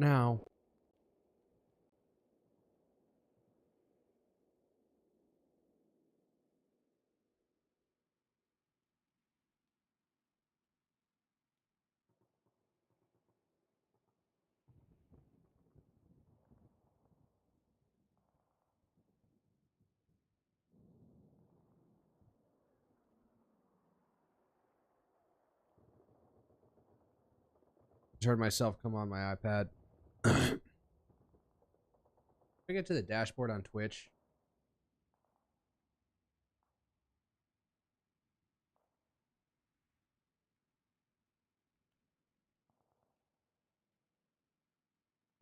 now. Just heard myself come on my iPad. I get to the dashboard on Twitch.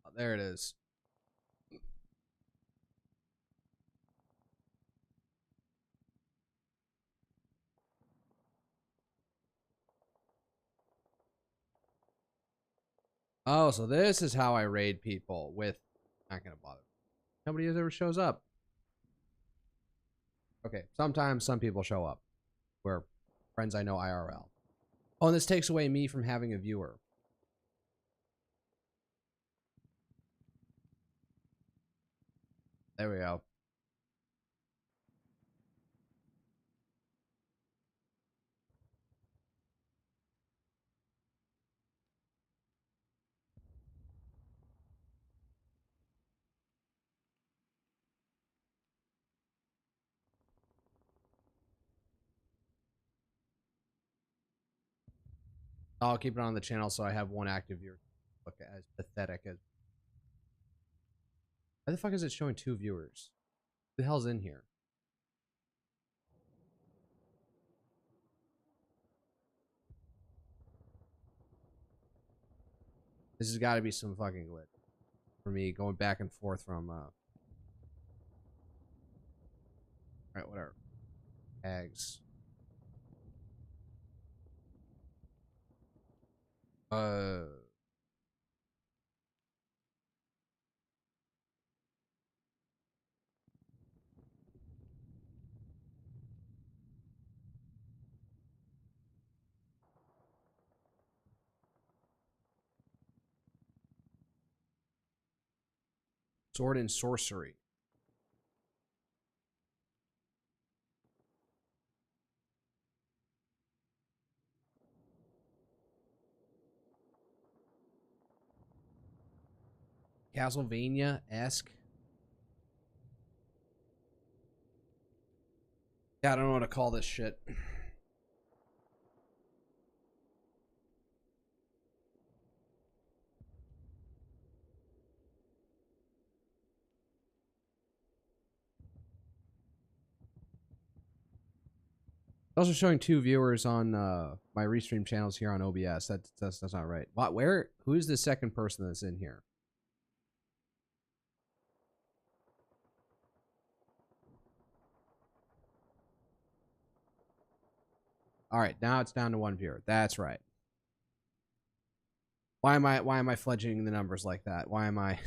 Oh, there it is. Oh, so this is how I raid people with... Not gonna bother. Nobody ever shows up. Okay, sometimes some people show up. Where friends I know IRL. Oh, and this takes away me from having a viewer. There we go. I'll keep it on the channel so I have one active viewer. Look as pathetic as... Why the fuck is it showing 2 viewers? Who the hell's in here? This has got to be some fucking glitch for me going back and forth from Alright, whatever. Tags. Sword and sorcery. Castlevania-esque. Yeah, I don't know what to call this shit. Also showing 2 viewers on my restream channels here on OBS. That's not right. What? Where? Who's the second person that's in here? All right, now it's down to 1 viewer. That's right. Why am I fledging the numbers like that? Why am I?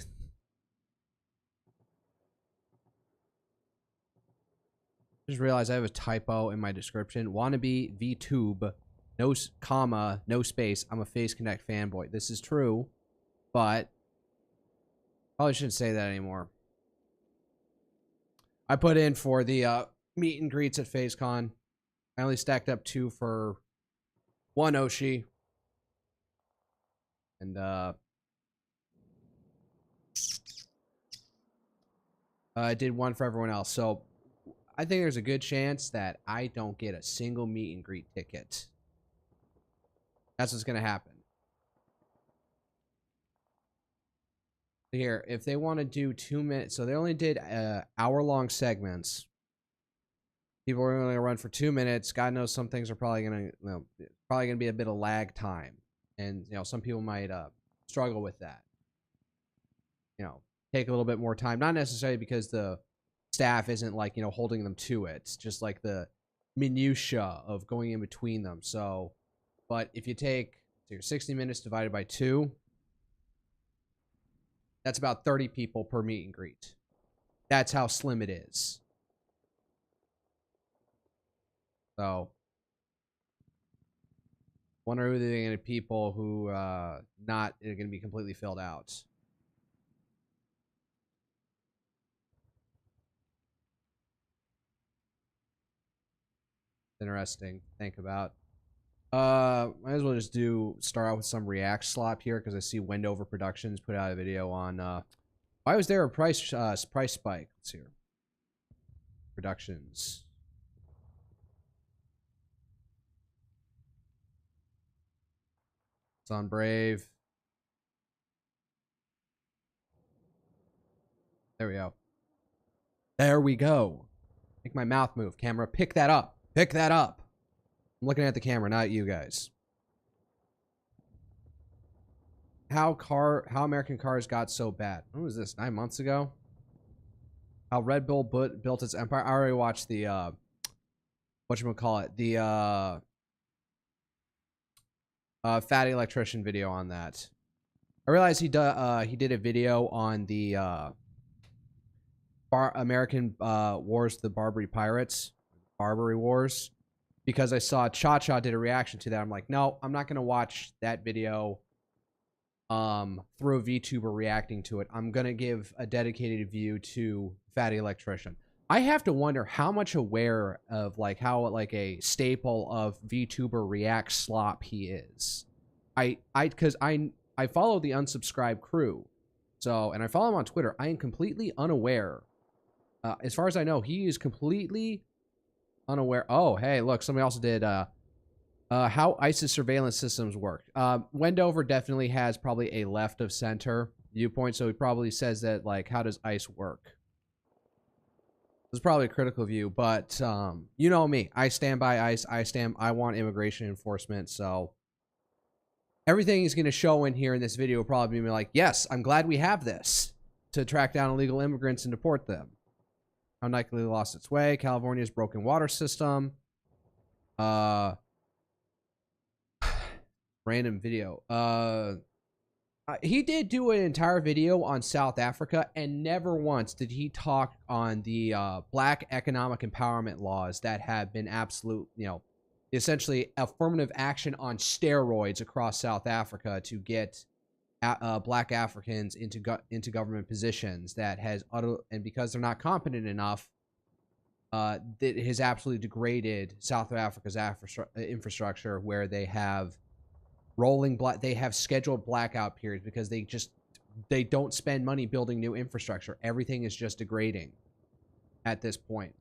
Just realized I have a typo in my description. Wannabe VTube, no comma, no space. I'm a Phase Connect fanboy. This is true, but probably shouldn't say that anymore. I put in for the meet and greets at FazeCon. I only stacked up 2 for 1 Oshi. And I did 1 for everyone else. So I think there's a good chance that I don't get a single meet and greet ticket. That's what's going to happen. Here, if they want to do 2 minutes, so they only did hour-long segments. People are going to run for 2 minutes. God knows some things are probably going to be a bit of lag time, and some people might struggle with that. Take a little bit more time, not necessarily because the staff isn't like holding them to it. It's just like the minutia of going in between them. So, but if you take your 60 minutes divided by 2. That's about 30 people per meet and greet. That's how slim it is. So, wonder who they're going to people who not going to be completely filled out. interesting to think about. Might as well just start out with some React slop here because I see Wendover Productions put out a video on why was there a price spike? Let's see here. Productions. It's on Brave. There we go. There we go. Make my mouth move, camera. Pick that up. Pick that up. I'm looking at the camera, not you guys. How American cars got so bad. When was this? 9 months ago? How Red Bull built its empire. I already watched the whatchamacallit, the Fatty Electrician video on that. I realized he did a video on the American Wars, the Barbary Pirates, Barbary Wars, because I saw Cha did a reaction to that. I'm like, no, I'm not gonna watch that video through a VTuber reacting to it. I'm gonna give a dedicated view to Fatty Electrician. I have to wonder how much aware of like how like a staple of VTuber react slop he is. Because I follow the unsubscribed crew, so, and I follow him on Twitter. I am completely unaware. As far as I know, he is completely unaware. Oh, hey, look, somebody also did how ISIS surveillance systems work. Wendover definitely has probably a left of center viewpoint, so he probably says that like, how does ICE work? This is probably a critical view, but you know me. I stand by ICE. I want immigration enforcement, so everything he's going to show in here in this video will probably be like, yes, I'm glad we have this to track down illegal immigrants and deport them. How Nike lost its way. California's broken water system. Random video. He did do an entire video on South Africa, and never once did he talk on the black economic empowerment laws that have been absolute, you know, essentially affirmative action on steroids across South Africa to get black Africans into government positions that has and because they're not competent enough, that has absolutely degraded South Africa's infrastructure, where they have they have scheduled blackout periods because they don't spend money building new infrastructure. Everything is just degrading at this point.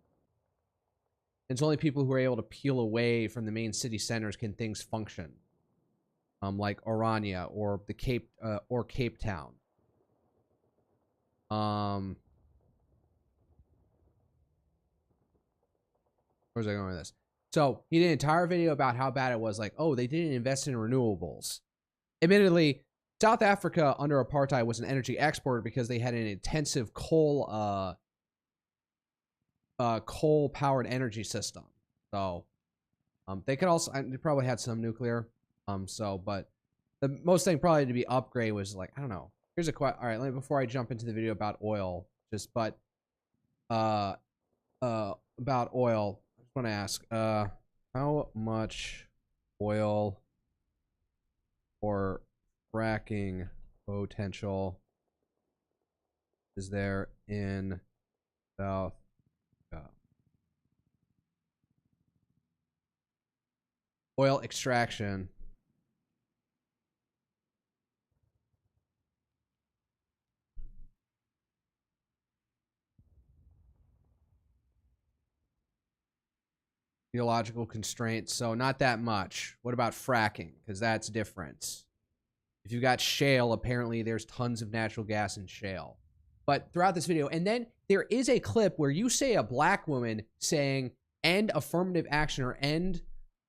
It's only people who are able to peel away from the main city centers can things function. Like Orania or the Cape Town. Where's I going with this? So he did an entire video about how bad it was. Like, oh, they didn't invest in renewables. Admittedly, South Africa under apartheid was an energy exporter because they had an intensive coal-powered energy system. So they could also, they probably had some nuclear. But the most thing probably to be upgrade was like, I don't know. Here's a question. All right, before I jump into the video about oil, about oil, I just want to ask, how much oil or fracking potential is there in South Africa? Oil extraction. Geological constraints, so not that much. What about fracking? Because that's different. If you got shale, apparently there's tons of natural gas in shale. But throughout this video, and then there is a clip where you say a black woman saying end affirmative action or end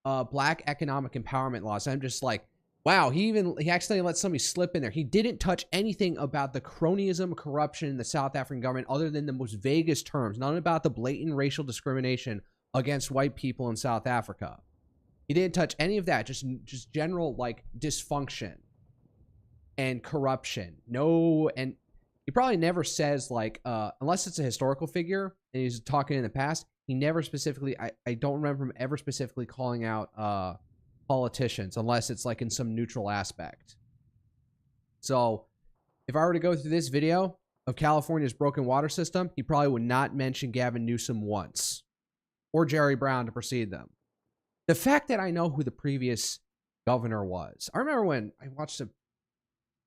black economic empowerment laws. I'm just like, wow, he accidentally let somebody slip in there. He didn't touch anything about the cronyism, corruption in the South African government other than the most vaguest terms. None about the blatant racial discrimination against white people in South Africa. He didn't touch any of that. Just general like dysfunction and corruption. No, and he probably never says like unless it's a historical figure and he's talking in the past. He never specifically. I don't remember him ever specifically calling out politicians unless it's like in some neutral aspect. So if I were to go through this video of California's broken water system, he probably would not mention Gavin Newsom once. Or Jerry Brown to precede them. The fact that I know who the previous governor was. I remember when I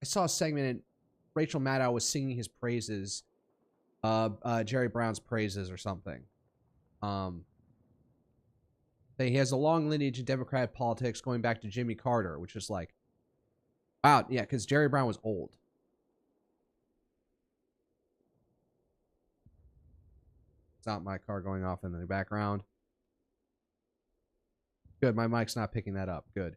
saw a segment and Rachel Maddow was singing his praises, Jerry Brown's praises or something. He has a long lineage in Democratic politics going back to Jimmy Carter, which is like, wow, yeah, because Jerry Brown was old. It's not my car going off in the background. Good, my mic's not picking that up. Good.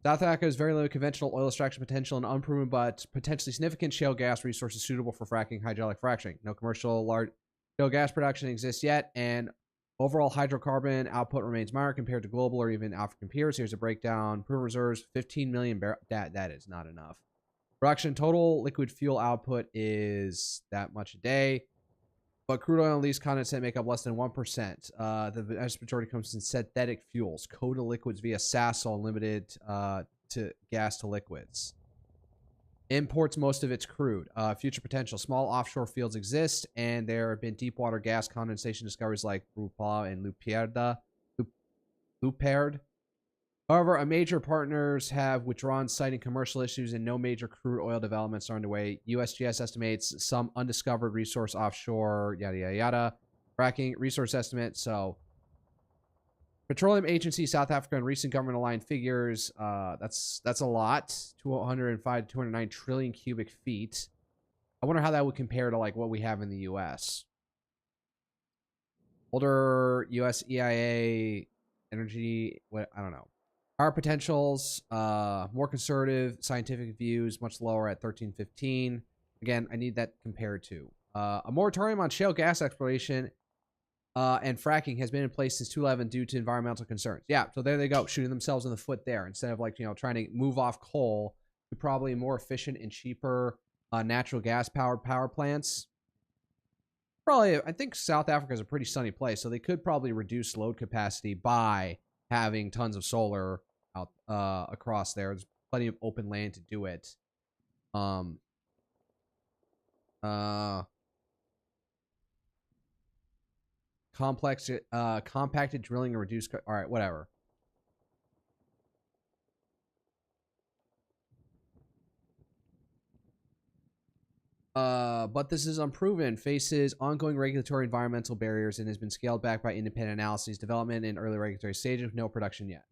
South Africa has very limited conventional oil extraction potential and unproven but potentially significant shale gas resources suitable for fracking, hydraulic fracturing. No commercial large shale gas production exists yet, and overall hydrocarbon output remains minor compared to global or even African peers. Here's a breakdown. Proven reserves, 15 million barrels. That is not enough. Production total liquid fuel output is that much a day. But crude oil and least condensate make up less than 1%. The vast majority comes in synthetic fuels, coated liquids via Sasol, limited to gas to liquids. Imports most of its crude. Future potential. Small offshore fields exist, and there have been deep water gas condensation discoveries like Brupla and Luperd. However, major partners have withdrawn, citing commercial issues, and no major crude oil developments are underway. USGS estimates some undiscovered resource offshore, yada, yada, yada. Fracking resource estimate. So, Petroleum Agency, South Africa, and recent government-aligned figures. That's a lot. 205 to 209 trillion cubic feet. I wonder how that would compare to like what we have in the U.S. Older U.S. EIA energy. I don't know. Our potentials, more conservative scientific views, much lower at 1315. Again, I need that compared to. A moratorium on shale gas exploration and fracking has been in place since 2011 due to environmental concerns. Yeah, so there they go, shooting themselves in the foot there. Instead of like, trying to move off coal to probably more efficient and cheaper natural gas powered power plants. Probably, I think South Africa is a pretty sunny place, so they could probably reduce load capacity by having tons of solar out across there. There's plenty of open land to do it. Compacted drilling and reduced. All right, whatever. But this is unproven, faces ongoing regulatory environmental barriers, and has been scaled back by independent analyses, development in early regulatory stages, no production yet.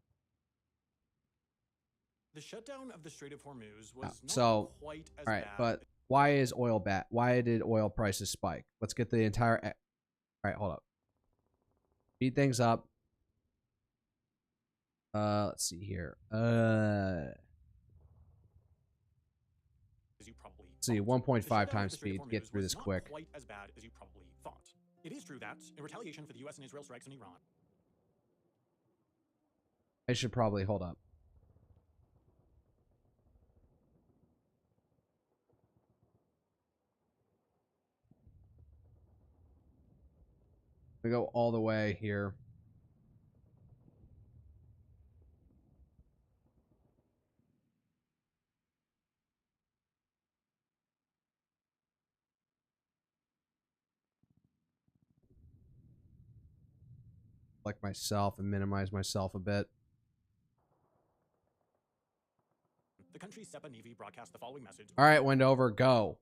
The shutdown of the Strait of Hormuz was not quite as all right, bad. but why is oil bad? Why did oil prices spike? Let's get the entire. All right, hold up. Speed things up. Let's see here. As you probably see, 1.5 times speed. Get through this quick. Quite as bad as you probably thought. It is true that in retaliation for the U.S. and Israel strikes in Iran, I should probably hold up. We go all the way here. Like myself and minimize myself a bit. The country's SEPA Navy broadcast the following message. All right, Wendover, go.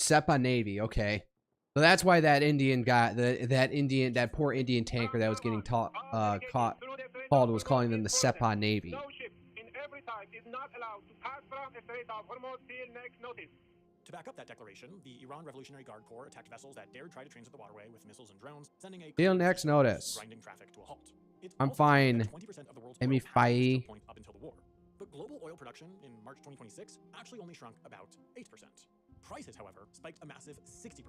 SEPA Navy, okay. So that's why that Indian guy, that poor Indian tanker that was getting called was calling them the SEPA Navy. No ship in every type is not allowed to pass from the Strait of Hormuz till next notice. To back up that declaration, the Iran Revolutionary Guard Corps attacked vessels that dared try to transit the waterway with missiles and drones, sending a till next notice. Grinding traffic to a halt. I'm fine. 20% of the world's Amy oil Faye. point up until the war. But global oil production in March 2026 actually only shrunk about 8%. Prices, however, spiked a massive 60%.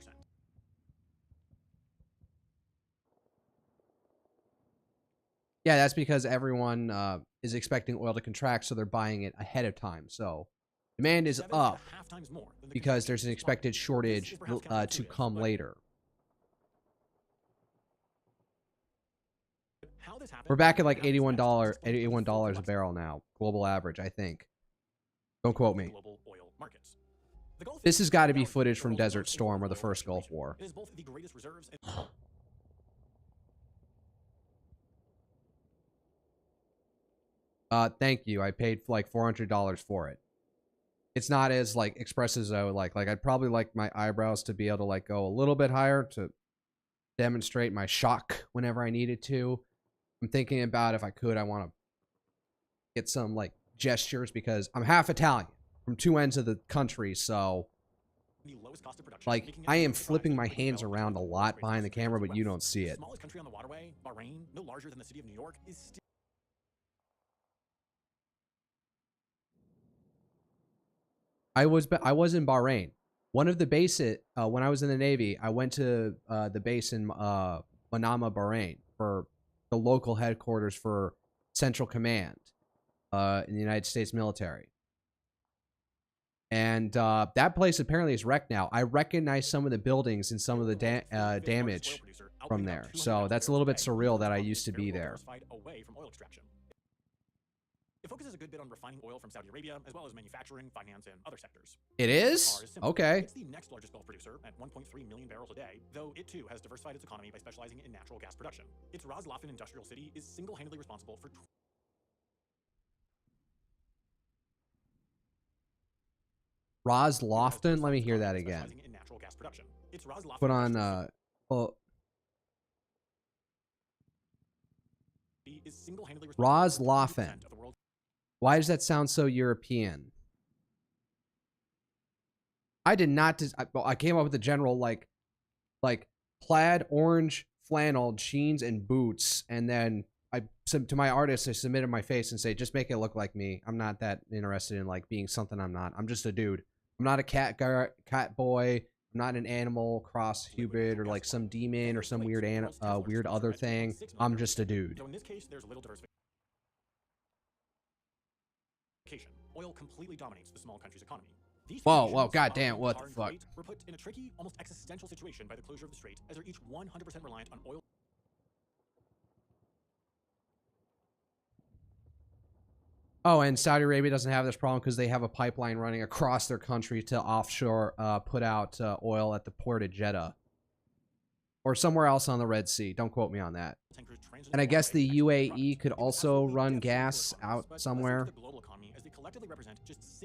Yeah, that's because everyone is expecting oil to contract, so they're buying it ahead of time. So demand is up because there's an expected shortage to come later. We're back at like $81 a barrel now. Global average, I think. Don't quote me. This has got to be footage from Desert Storm or the first Gulf War. Thank you. I paid like $400 for it. It's not as like expressive as I would like. Like I'd probably like my eyebrows to be able to like go a little bit higher to demonstrate my shock whenever I needed to. I'm thinking about if I could, I want to get some like gestures because I'm half Italian from two ends of the country, so like I am flipping my hands around a lot behind the camera, but you don't see it. Smallest country on the waterway, Bahrain, no larger than the city of New York, is still I was in Bahrain. One of the bases when I was in the Navy, I went to the base in Manama, Bahrain, for the local headquarters for Central Command in the United States military. And that place apparently is wrecked now. I recognize some of the buildings and some of the damage from there. So that's a little bit surreal that I used to be there. It focuses a good bit on refining oil from Saudi Arabia, as well as manufacturing, finance, and other sectors. It is? Okay. It's the next largest Gulf producer at 1.3 million barrels a day, though it too has diversified its economy by specializing in natural gas production. Its Ras Laffan industrial city is single-handedly responsible for Ras Laffan? Let me hear that again. Put on Ras Laffan. Why does that sound so European? I did not. I came up with the general like plaid orange flannel jeans and boots, and then to my artist I submitted my face and say just make it look like me. I'm not that interested in like being something I'm not. I'm just a dude. I'm not a cat boy. I'm not an animal cross hybrid or like some demon or some weird weird other thing. I'm just a dude. So in this case, there's little diversification. Oil completely dominates the small country's economy. Whoa, goddamn, what the fuck? Were put in a tricky, almost existential situation by the closure of the strait, as they're each 100% reliant on oil. Oh, and Saudi Arabia doesn't have this problem because they have a pipeline running across their country to offshore put out oil at the port of Jeddah. Or somewhere else on the Red Sea. Don't quote me on that. And I guess the UAE could also run gas out somewhere.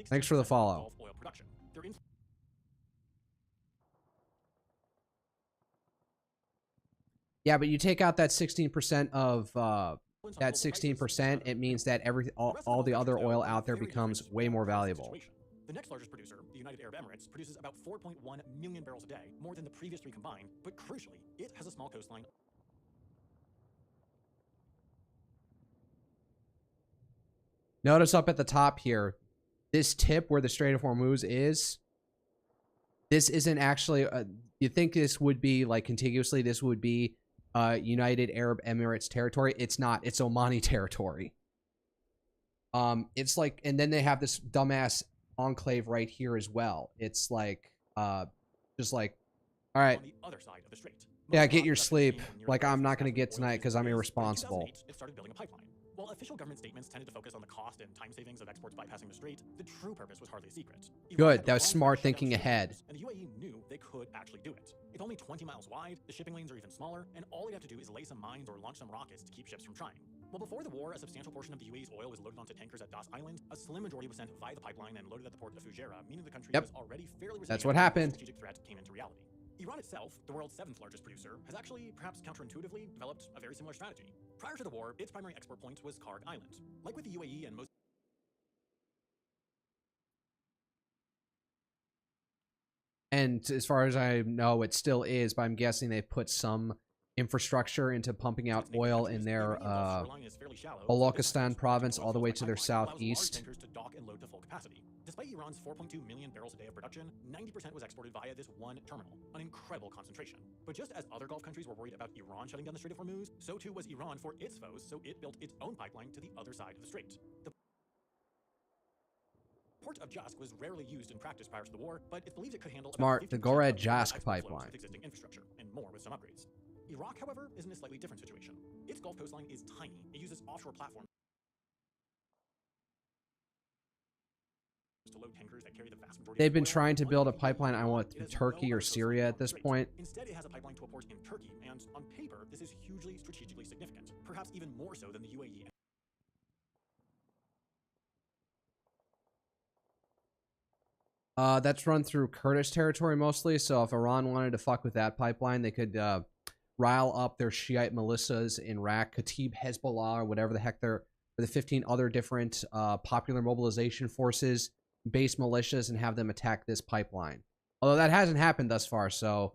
Thanks for the follow. Yeah, but you take out that 16% of that 16%, it means that all the other oil out there becomes way more valuable. The next largest producer, the United Arab Emirates, produces about 4.1 million barrels a day, more than the previous three combined, but crucially, it has a small coastline. Notice up at the top here, this tip where the Strait of Hormuz is, this isn't actually, you think this would be, like, contiguously, this would be United Arab Emirates territory. It's not. It's Omani territory. It's like, and then they have this dumbass enclave right here as well. It's like, just like, all right, On the other side of the strait. yeah, get your sleep. Like, I'm not going to get tonight because I'm irresponsible. It started building a pipeline. While official government statements tended to focus on the cost and time savings of exports bypassing the strait, the true purpose was hardly a secret. Good, that was smart thinking ahead. And the UAE knew they could actually do it. It's only 20 miles wide, the shipping lanes are even smaller, and all you have to do is lay some mines or launch some rockets to keep ships from trying. Well, before the war, a substantial portion of the UAE's oil was loaded onto tankers at Das Island. A slim majority was sent via the pipeline and loaded at the port of Fujairah, meaning the country was already fairly resilient. That's what happened. The strategic threat came into reality. Iran itself, the world's 7th largest producer, has actually, perhaps counterintuitively, developed a very similar strategy. Prior to the war, its primary export point was Karg Island. Like with the UAE and most And as far as I know, it still is, but I'm guessing they put some infrastructure into pumping out oil in their Balochistan province all the way to their southeast. Despite Iran's 4.2 million barrels a day of production, 90% was exported via this one terminal, an incredible concentration. But just as other Gulf countries were worried about Iran shutting down the Strait of Hormuz, so too was Iran for its foes, so it built its own pipeline to the other side of the strait. The port of Jask was rarely used in practice prior to the war, but it's believed it could handle Smart, the Gorad-Jask pipeline. With existing infrastructure, and more with some upgrades. Iraq, however, is in a slightly different situation. Its Gulf coastline is tiny. It uses offshore platforms to load tankers that carry the vast majority. They've been trying to build a pipeline, I want through Turkey or Syria at this point. Instead, it has a pipeline to a port in Turkey, and on paper, this is hugely strategically significant, perhaps even more so than the UAE. That's run through Kurdish territory mostly. So if Iran wanted to fuck with that pipeline, they could rile up their Shiite militias in Iraq, Khatib, Hezbollah, or whatever the heck they're, the 15 other different popular mobilization forces, base militias, and have them attack this pipeline. Although that hasn't happened thus far. So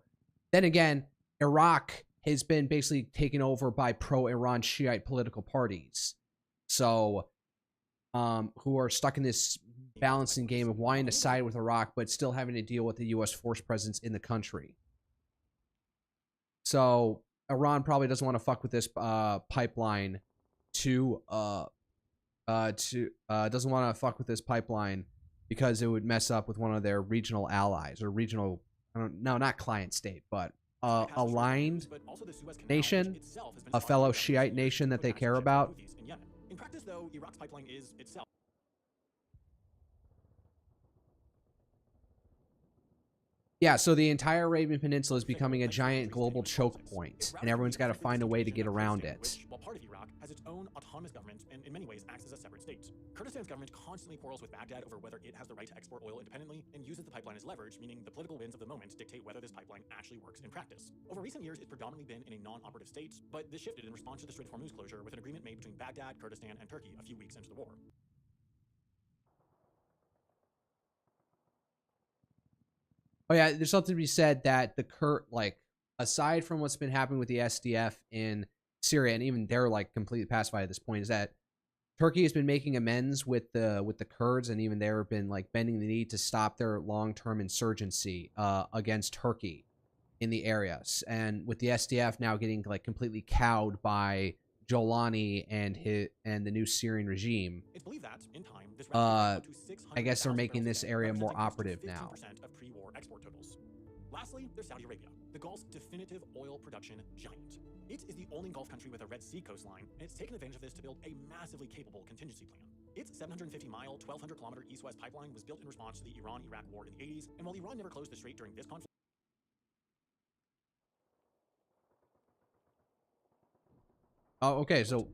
then again, Iraq has been basically taken over by pro-Iran Shiite political parties. So, who are stuck in this balancing game of wanting to side with Iraq, but still having to deal with the U.S. force presence in the country. So Iran probably doesn't want to fuck with this pipeline doesn't want to fuck with this pipeline because it would mess up with one of their regional allies or regional, not client state, but aligned nation, a fellow Shiite nation that they care about. In practice, though, Iraq's pipeline is itself. Yeah, so the entire Arabian Peninsula is becoming a giant global choke point, and everyone's got to find a way to get around it. While part of Iraq has its own autonomous government and in many ways acts as a separate state. Kurdistan's government constantly quarrels with Baghdad over whether it has the right to export oil independently and uses the pipeline as leverage, meaning the political winds of the moment dictate whether this pipeline actually works in practice. Over recent years, it's predominantly been in a non-operative state, but this shifted in response to the Strait of Hormuz closure with an agreement made between Baghdad, Kurdistan, and Turkey a few weeks into the war. Oh yeah, there's something to be said that aside from what's been happening with the SDF in Syria, and even they're like completely pacified at this point, is that Turkey has been making amends with the Kurds, and even they've been like bending the knee to stop their long-term insurgency against Turkey in the areas. And with the SDF now getting like completely cowed by Jolani and the new Syrian regime, It's believed that in time, this I guess they're making this area more operative now. Of pre-war export totals. Lastly, there's Saudi Arabia, the Gulf's definitive oil production giant. It is the only Gulf country with a Red Sea coastline, and it's taken advantage of this to build a massively capable contingency plan. Its 750-mile, 1,200-kilometer east-west pipeline was built in response to the Iran-Iraq War in the 80s, and while Iran never closed the strait during this conflict, Oh, okay, so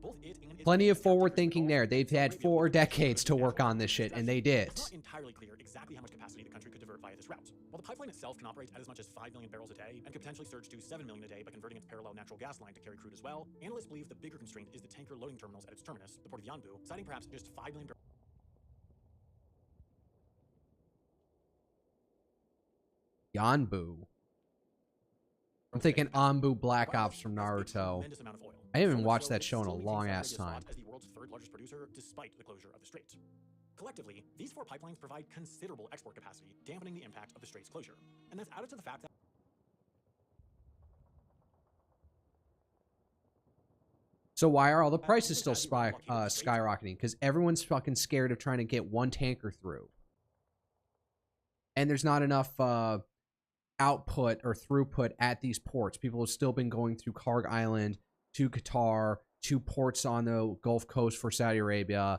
plenty of forward thinking there. They've had 4 decades to work on this shit, and they did. It's not entirely clear exactly how much capacity the country could divert via this route. While the pipeline itself can operate at as much as 5 million barrels a day and could potentially surge to 7 million a day by converting its parallel natural gas line to carry crude as well, analysts believe the bigger constraint is the tanker loading terminals at its terminus, the port of Yanbu, citing perhaps just 5 million barrels. Yanbu. I'm thinking Anbu Black Ops from Naruto. I haven't even watched that show in a long-ass time. As the world's third largest producer, despite the closure of the strait. Collectively, these 4 pipelines provide considerable export capacity, dampening the impact of the strait's closure. And that's added to the fact that So why are all the prices still skyrocketing? Because everyone's fucking scared of trying to get one tanker through. And there's not enough output or throughput at these ports. People have still been going through Karg Island to Qatar, to ports on the Gulf Coast for Saudi Arabia,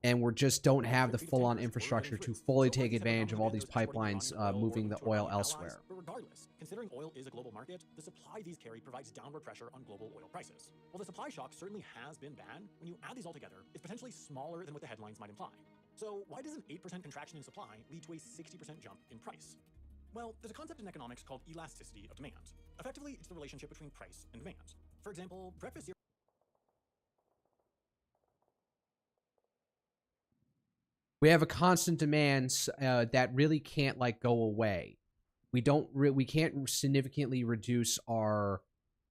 and we just don't have the full-on infrastructure to fully take advantage of all these pipelines moving the oil elsewhere. But regardless, considering oil is a global market, the supply these carry provides downward pressure on global oil prices. While the supply shock certainly has been bad, when you add these all together, it's potentially smaller than what the headlines might imply. So why does an 8% contraction in supply lead to a 60% jump in price? Well, there's a concept in economics called elasticity of demand. Effectively, it's the relationship between price and demand. For example, breakfast cereal. We have a constant demand that really can't like go away. We can't significantly reduce our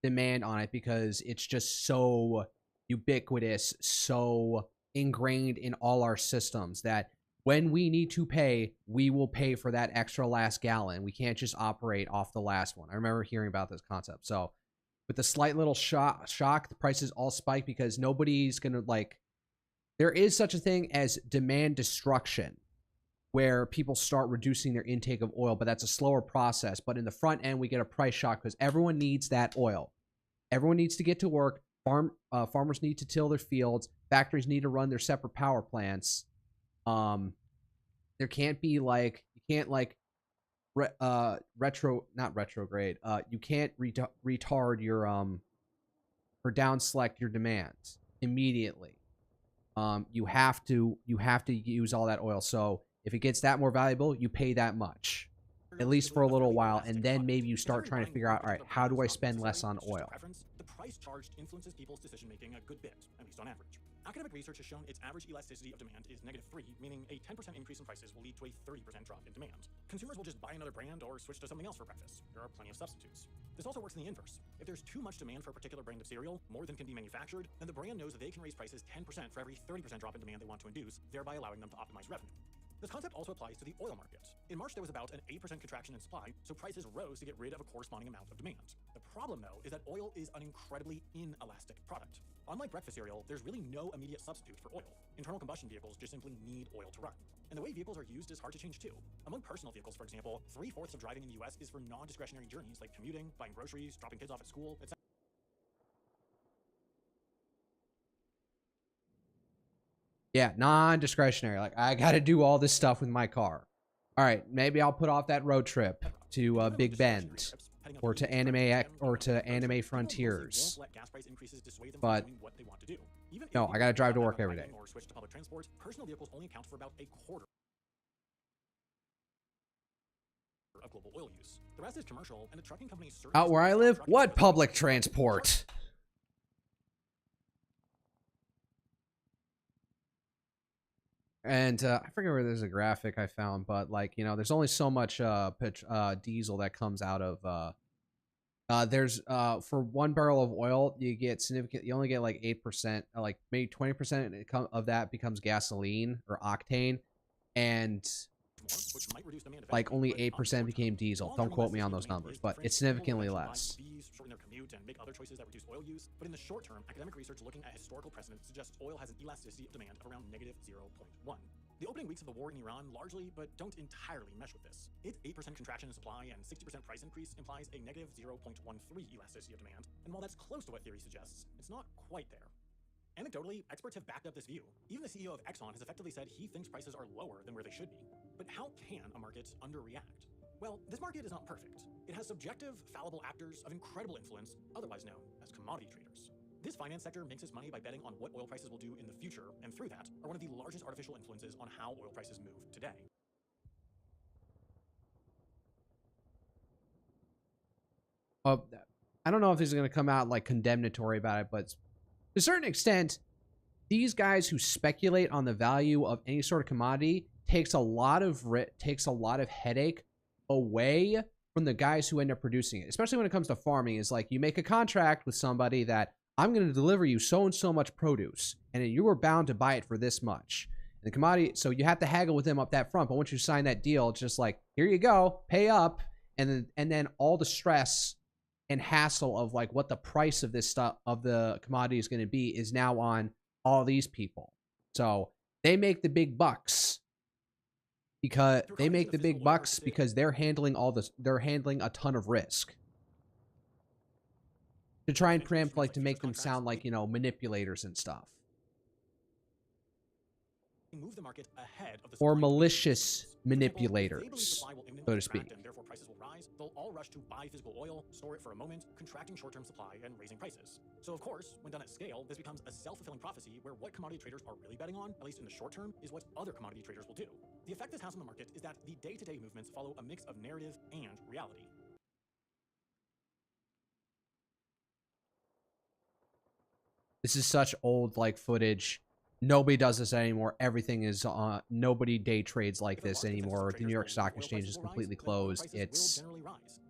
demand on it because it's just so ubiquitous, so ingrained in all our systems that when we need to pay, we will pay for that extra last gallon. We can't just operate off the last one. I remember hearing about this concept. So with the slight little shock, the prices all spike because nobody's going to like, there is such a thing as demand destruction where people start reducing their intake of oil, but that's a slower process. But in the front end, we get a price shock because everyone needs that oil. Everyone needs to get to work. Farmers need to till their fields. Factories need to run their separate power plants. There can't be like, you can't like not retrograde. You can't retard your or down select your demands immediately. You have to use all that oil. So If it gets that more valuable, you pay that much, at least for a little while, and then maybe you start trying to figure out, all right, how do I spend less on oil? The price charged influences people's decision-making a good bit, at least on average. Academic research has shown its average elasticity of demand is -3, meaning a 10% increase in prices will lead to a 30% drop in demand. Consumers will just buy another brand or switch to something else for breakfast. There are plenty of substitutes. This also works in the inverse. If there's too much demand for a particular brand of cereal, more than can be manufactured, then the brand knows that they can raise prices 10% for every 30% drop in demand they want to induce, thereby allowing them to optimize revenue. This concept also applies to the oil market. In March, there was about an 8% contraction in supply, so prices rose to get rid of a corresponding amount of demand. The problem, though, is that oil is an incredibly inelastic product. Unlike breakfast cereal, there's really no immediate substitute for oil. Internal combustion vehicles just simply need oil to run. And the way vehicles are used is hard to change too. Among personal vehicles, for example, 3/4 of driving in the US is for non-discretionary journeys like commuting, buying groceries, dropping kids off at school, etc. Yeah, non-discretionary. Like, I got to do all this stuff with my car. All right, maybe I'll put off that road trip to Big Bend or to Anime Frontiers. But no, I got to drive to work every day. Or switch to public transport. Personal vehicles only account for about a quarter of global oil use. The rest is commercial, and the trucking companies Out where I live, what public transport? And I forget where there's a graphic I found, but like, you know, there's only so much diesel that comes out of there's for 1 barrel of oil you get significant, you only get like 8%, like maybe 20% of that becomes gasoline or octane, and like only 8% became diesel. Don't quote me on those numbers, but it's significantly less. Shorten their commute and make other choices that reduce oil use. But in the short term, academic research looking at historical precedent suggests oil has an elasticity of demand of around -0.1. The opening weeks of the war in Iran largely, but don't entirely mesh with this. Its 8% contraction in supply and 60% price increase implies a -0.13 elasticity of demand, and while that's close to what theory suggests, it's not quite there. Anecdotally, experts have backed up this view. Even the CEO of Exxon has effectively said he thinks prices are lower than where they should be. But how can a market underreact? Well, this market is not perfect. It has subjective, fallible actors of incredible influence, otherwise known as commodity traders. This finance sector makes its money by betting on what oil prices will do in the future, and through that, are one of the largest artificial influences on how oil prices move today. I don't know if this is going to come out like condemnatory about it, but to a certain extent, these guys who speculate on the value of any sort of commodity takes a lot of headache away from the guys who end up producing it, especially when it comes to farming. Is like you make a contract with somebody that I'm going to deliver you so and so much produce, and you are bound to buy it for this much. And the commodity, so you have to haggle with them up that front. But once you sign that deal, it's just like, here you go, pay up, and then all the stress and hassle of like what the price of this stuff of the commodity is going to be is now on all these people. So they make the big bucks because they're handling a ton of risk to try and preempt, like, to make them sound like, you know, manipulators and stuff, move the market ahead of the or malicious manipulators, so to speak. And therefore prices will rise. They'll all rush to buy physical oil, store it for a moment, contracting short-term supply and raising prices. So of course, when done at scale, this becomes a self-fulfilling prophecy where what commodity traders are really betting on, at least in the short term, is what other commodity traders will do. The effect this has on the market is that the day-to-day movements follow a mix of narrative and reality. This is such old like footage. Nobody does this anymore. Everything is on. Nobody day trades like this anymore. The New York Stock Exchange is completely closed. It's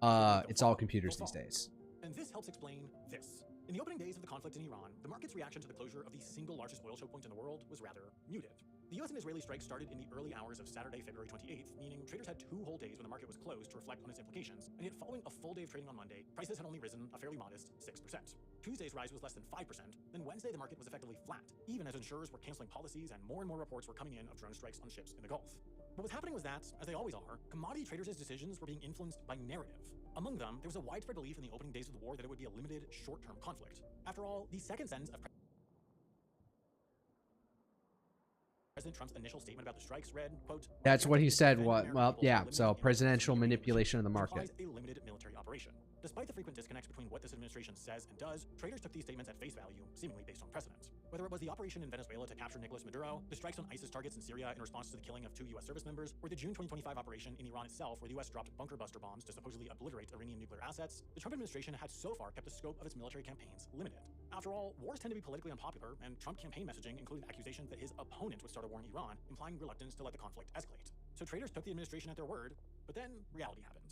all computers these days. And this helps explain this. In the opening days of the conflict in Iran, the market's reaction to the closure of the single largest oil choke point in the world was rather muted. The US and Israeli strike started in the early hours of Saturday, February 28th, meaning traders had 2 whole days when the market was closed to reflect on its implications, and yet following a full day of trading on Monday, prices had only risen a fairly modest 6%. Tuesday's rise was less than 5%, then Wednesday the market was effectively flat, even as insurers were canceling policies and more reports were coming in of drone strikes on ships in the Gulf. What was happening was that, as they always are, commodity traders' decisions were being influenced by narrative. Among them, there was a widespread belief in the opening days of the war that it would be a limited, short-term conflict. After all, the second sentence of President Trump's initial statement about the strikes read, quote, that's what he said. What? Well, yeah. So presidential manipulation of the market. A limited military operation. Despite the frequent disconnects between what this administration says and does, traders took these statements at face value, seemingly based on precedent. Whether it was the operation in Venezuela to capture Nicolas Maduro, the strikes on ISIS targets in Syria in response to the killing of 2 U.S. service members, or the June 2025 operation in Iran itself where the U.S. dropped bunker buster bombs to supposedly obliterate Iranian nuclear assets, the Trump administration had so far kept the scope of its military campaigns limited. After all, wars tend to be politically unpopular, and Trump campaign messaging included accusations that his opponent would start a war in Iran, implying reluctance to let the conflict escalate. So traders took the administration at their word, but then reality happened.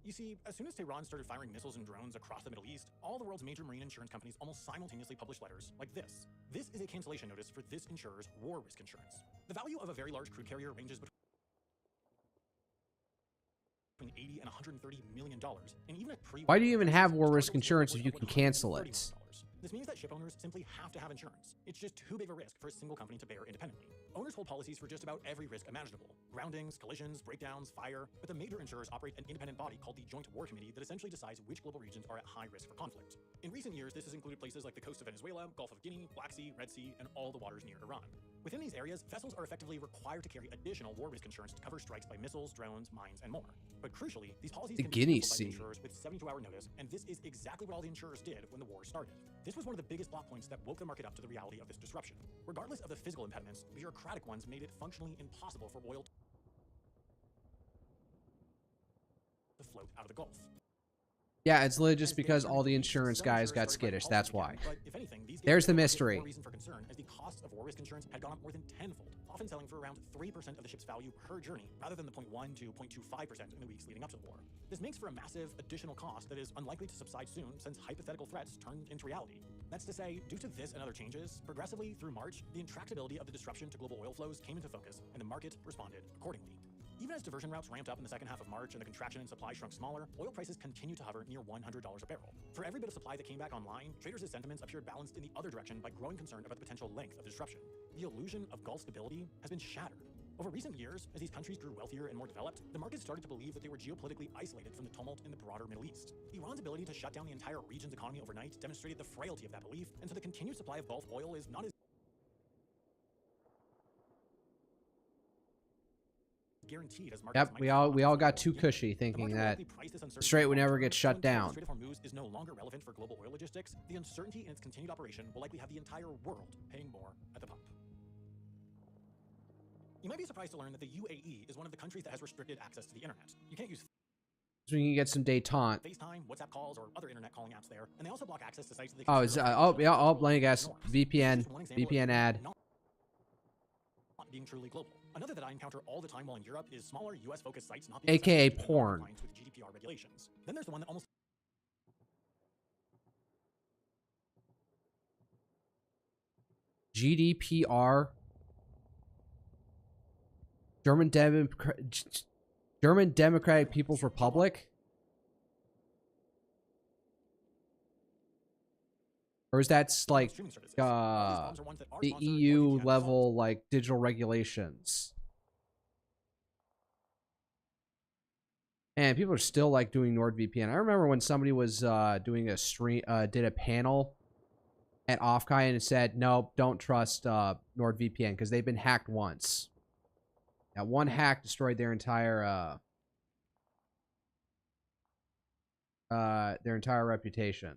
You see, as soon as Tehran started firing missiles and drones across the Middle East, all the world's major marine insurance companies almost simultaneously published letters like this. This is a cancellation notice for this insurer's war risk insurance. The value of a very large crude carrier ranges between $80 and $130 million, and even at Why do you even have war risk insurance if you can cancel it? This means that ship owners simply have to have insurance. It's just too big a risk for a single company to bear independently. Owners hold policies for just about every risk imaginable: groundings, collisions, breakdowns, fire. But the major insurers operate an independent body called the Joint War Committee that essentially decides which global regions are at high risk for conflict. In recent years, this has included places like the coast of Venezuela, Gulf of Guinea, Black Sea, Red Sea, and all the waters near Iran. Within these areas, vessels are effectively required to carry additional war risk insurance to cover strikes by missiles, drones, mines, and more. But crucially, these policies can be canceled by the insurers with 72-hour notice, and this is exactly what all the insurers did when the war started. This was one of the biggest plot points that woke the market up to the reality of this disruption. Regardless of the physical impediments, bureaucratic ones made it functionally impossible for oil to float out of the Gulf. Yeah, it's literally just because all the insurance guys got skittish. That's why. There's the mystery. Reason for concern, as the cost of war risk insurance had gone up more than tenfold, often selling for around 3% of the ship's value per journey, rather than the 0.1 to 0.25% in the weeks leading up to the war. This makes for a massive additional cost that is unlikely to subside soon, since hypothetical threats turned into reality. That's to say, due to this and other changes, progressively through March, the intractability of the disruption to global oil flows came into focus, and the market responded accordingly. Even as diversion routes ramped up in the second half of March and the contraction in supply shrunk smaller, oil prices continued to hover near $100 a barrel. For every bit of supply that came back online, traders' sentiments appeared balanced in the other direction by growing concern about the potential length of the disruption. The illusion of Gulf stability has been shattered. Over recent years, as these countries grew wealthier and more developed, the market started to believe that they were geopolitically isolated from the tumult in the broader Middle East. Iran's ability to shut down the entire region's economy overnight demonstrated the frailty of that belief, and so the continued supply of Gulf oil is not as guaranteed as markets. Yep, we all got too cushy thinking that the Strait would never get shut down. Strait of Hormuz is no longer relevant for global oil logistics. The uncertainty in its continued operation will likely have the entire world paying more at the pump. You might be surprised to learn that the UAE is one of the countries that has restricted access to the internet. You can't use So we can get some détente. FaceTime, WhatsApp calls, or other internet calling apps there, and they also block access to sites that they Oh, is let me guess. VPN ad. Not being truly global. Another that I encounter all the time while in Europe is smaller US-focused sites not being AKA accessible due to porn. compliance with GDPR regulations. Then there's the one that almost GDPR. German Democratic People's Republic? Or is that like streaming services. the All these platforms are ones that are sponsored or EU VPN level like digital regulations? And people are still like doing NordVPN. I remember when somebody was doing a stream, did a panel at Offkai and it said, "No, don't trust NordVPN because they've been hacked once." That one hack destroyed their entire reputation.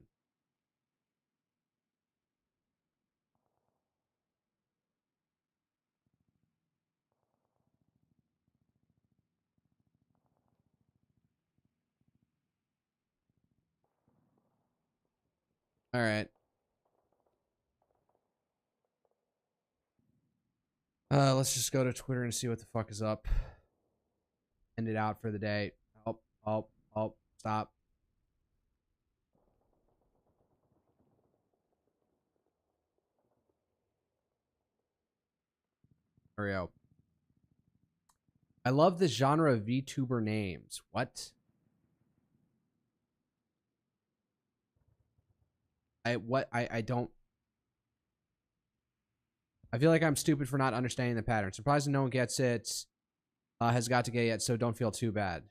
All right. Let's just go to Twitter and see what the fuck is up. End it out for the day. Oh, stop. There we go. I love this genre of VTuber names. What? I don't. I feel like I'm stupid for not understanding the pattern. Surprised no one gets it. Has got to get it yet, so don't feel too bad.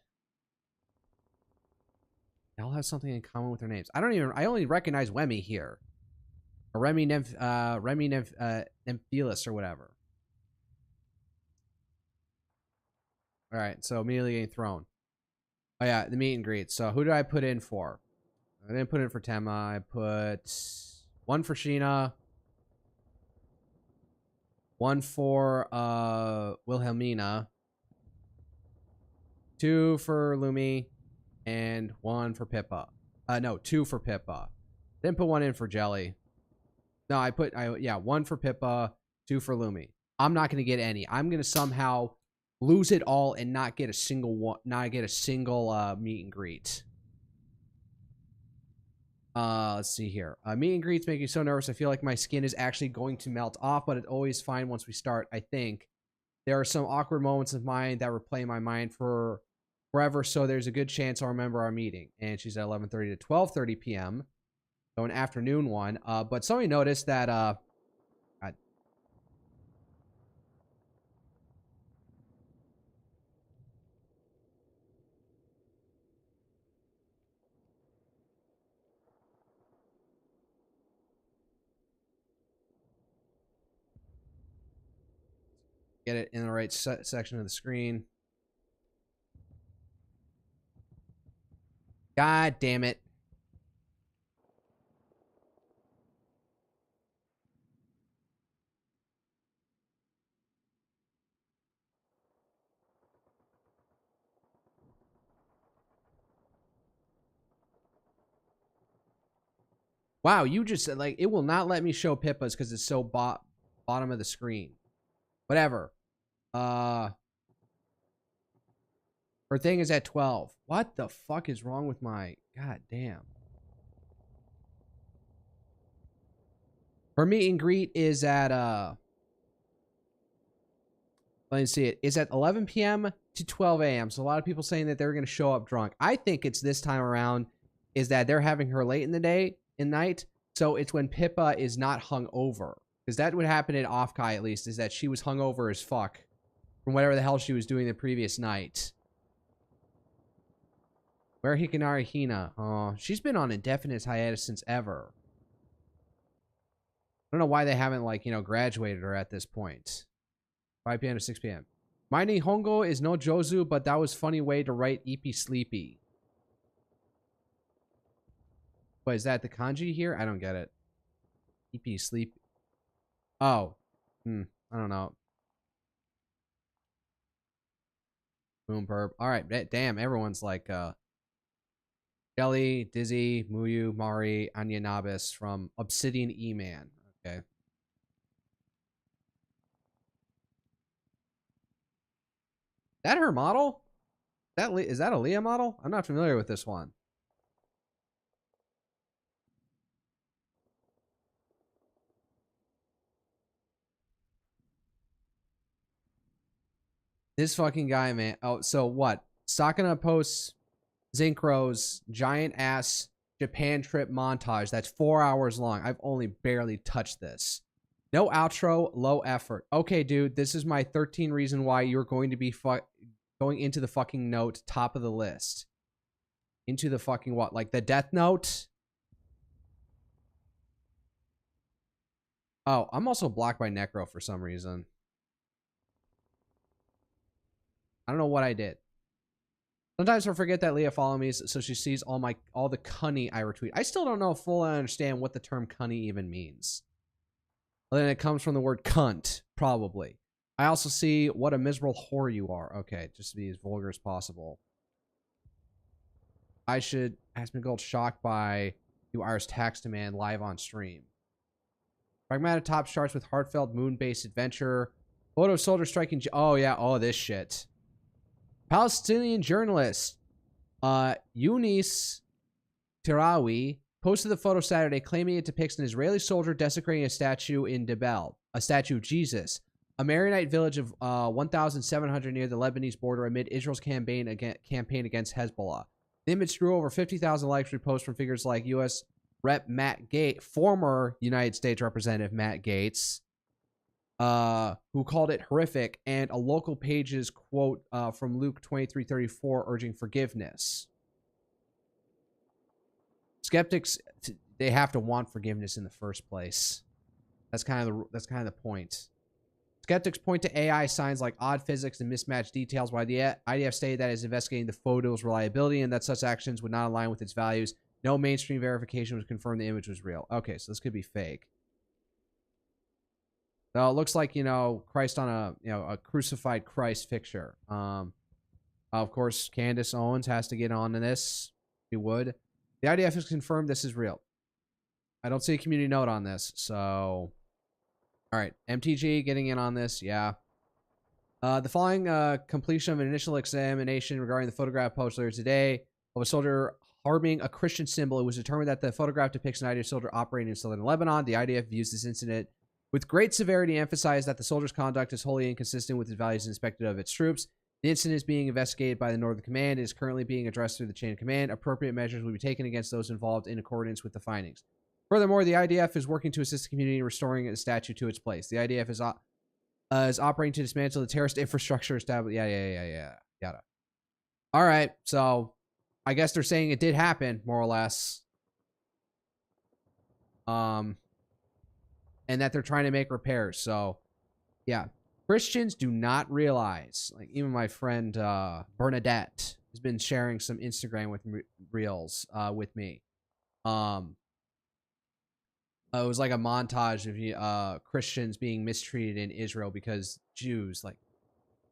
They all have something in common with their names. I only recognize Wemmy here. Or Remy Nymphelus or whatever. Alright, so immediately getting thrown. Oh yeah, the meet and greet. So who did I put in for? I didn't put in for Tema. I put one for Sheena, one for Wilhelmina, two for Lumi, and one for Pippa. No, two for Pippa. Didn't put one in for Jelly. No, one for Pippa, two for Lumi. I'm not gonna get any. I'm gonna somehow lose it all and not get a single one, not get a single meet and greet. Let's see here. Meet and greets make me so nervous. I feel like my skin is actually going to melt off, but it's always fine once we start. I think there are some awkward moments of mine that replay in my mind for forever, so there's a good chance I'll remember our meeting. And she's at 11:30 to 12:30 p.m. So an afternoon one. But somebody noticed that get it in the right section of the screen. God damn it. Wow, you just like it will not let me show Pippa's because it's so bottom of the screen. Whatever. Her thing is at 12. What the fuck is wrong with my god damn? Her meet and greet is at let me see it. It's at 11 p.m. to 12 a.m. So a lot of people saying that they're going to show up drunk. I think it's this time around is that they're having her late in the day, in night. So it's when Pippa is not hung over. Because that would happen at Offkai at least, is that she was hung over as fuck from whatever the hell she was doing the previous night. Where Hikanari Hina? Oh, she's been on indefinite hiatus since ever. I don't know why they haven't, like, you know, graduated her at this point. 5 p.m. to 6 p.m. My Nihongo is no Jozu, but that was funny way to write Ippy Sleepy. What, is that the kanji here? I don't get it. Ippy Sleepy. Oh. I don't know. Boom burp. Alright, damn, everyone's like, Jelly, Dizzy, Muyu, Mari, Anya Nabis from Obsidian E-Man. Okay. That her model? Is that a Leah model? I'm not familiar with this one. This fucking guy, man. Oh, so what? Sakana posts Zincro's giant ass Japan trip montage. That's 4 hours long. I've only barely touched this. No outro, low effort. Okay, dude, this is my 13 reason why you're going to be going into the fucking note, top of the list. Into the fucking what? Like the Death Note? Oh, I'm also blocked by Necro for some reason. I don't know what I did. Sometimes I forget that Leah follows me, so she sees all the cunny I retweet. I still don't know fully understand what the term cunny even means. Other than it comes from the word cunt, probably. I also see what a miserable whore you are. Okay, just to be as vulgar as possible. I should has been gold shocked by you Irish tax demand live on stream. Pragmatic top starts with heartfelt moon-based adventure. Photo soldier striking. Oh yeah, oh this shit. Palestinian journalist Yunis Tirawi posted the photo Saturday claiming it depicts an Israeli soldier desecrating a statue in Debel, a statue of Jesus, a Maronite village of 1,700 near the Lebanese border amid Israel's campaign against Hezbollah. The image drew over 50,000 likes reposts from figures like U.S. Rep. Matt Gaetz, former United States Representative Matt Gaetz, who called it horrific, and a local page's quote from Luke 23:34 urging forgiveness. Skeptics, they have to want forgiveness in the first place. That's kind of the point. Skeptics point to AI signs like odd physics and mismatched details, while the IDF stated that it is investigating the photo's reliability and that such actions would not align with its values. No mainstream verification was confirmed the image was real. Okay, so this could be fake. So it looks like, you know, Christ on a crucified Christ picture. Of course, Candace Owens has to get on to this. She would. The IDF has confirmed this is real. I don't see a community note on this, so... All right, MTG getting in on this, yeah. The following completion of an initial examination regarding the photograph posted earlier today of a soldier harboring a Christian symbol, it was determined that the photograph depicts an IDF soldier operating in southern Lebanon. The IDF views this incident with great severity and emphasized that the soldier's conduct is wholly inconsistent with its values and expected of its troops. The incident is being investigated by the Northern Command and is currently being addressed through the chain of command. Appropriate measures will be taken against those involved in accordance with the findings. Furthermore, the IDF is working to assist the community in restoring the statue to its place. The IDF is operating to dismantle the terrorist infrastructure established. Yada. All right, so I guess they're saying it did happen, more or less. And that they're trying to make repairs. So, yeah. Christians do not realize, like even my friend Bernadette has been sharing some Instagram with reels with me. It was like a montage of Christians being mistreated in Israel because Jews, like,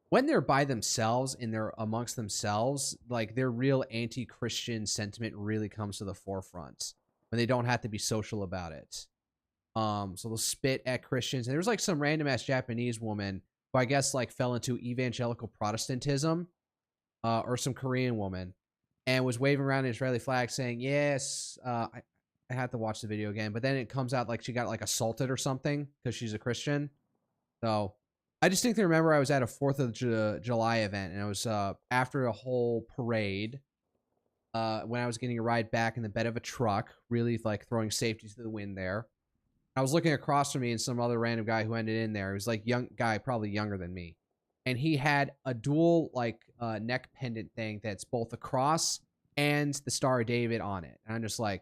when they're by themselves and they're amongst themselves, like, their real anti-Christian sentiment really comes to the forefront when they don't have to be social about it. So they'll spit at Christians. And there was like some random ass Japanese woman who I guess like fell into evangelical Protestantism, or some Korean woman, and was waving around an Israeli flag saying, yes, I had to watch the video again, but then it comes out like she got like assaulted or something because she's a Christian. So I distinctly remember I was at a 4th of July event, and it was after a whole parade, when I was getting a ride back in the bed of a truck, really like throwing safety to the wind there. I was looking across from me and some other random guy who ended in there. He was like young guy, probably younger than me. And he had a dual like neck pendant thing that's both a cross and the Star of David on it. And I'm just like,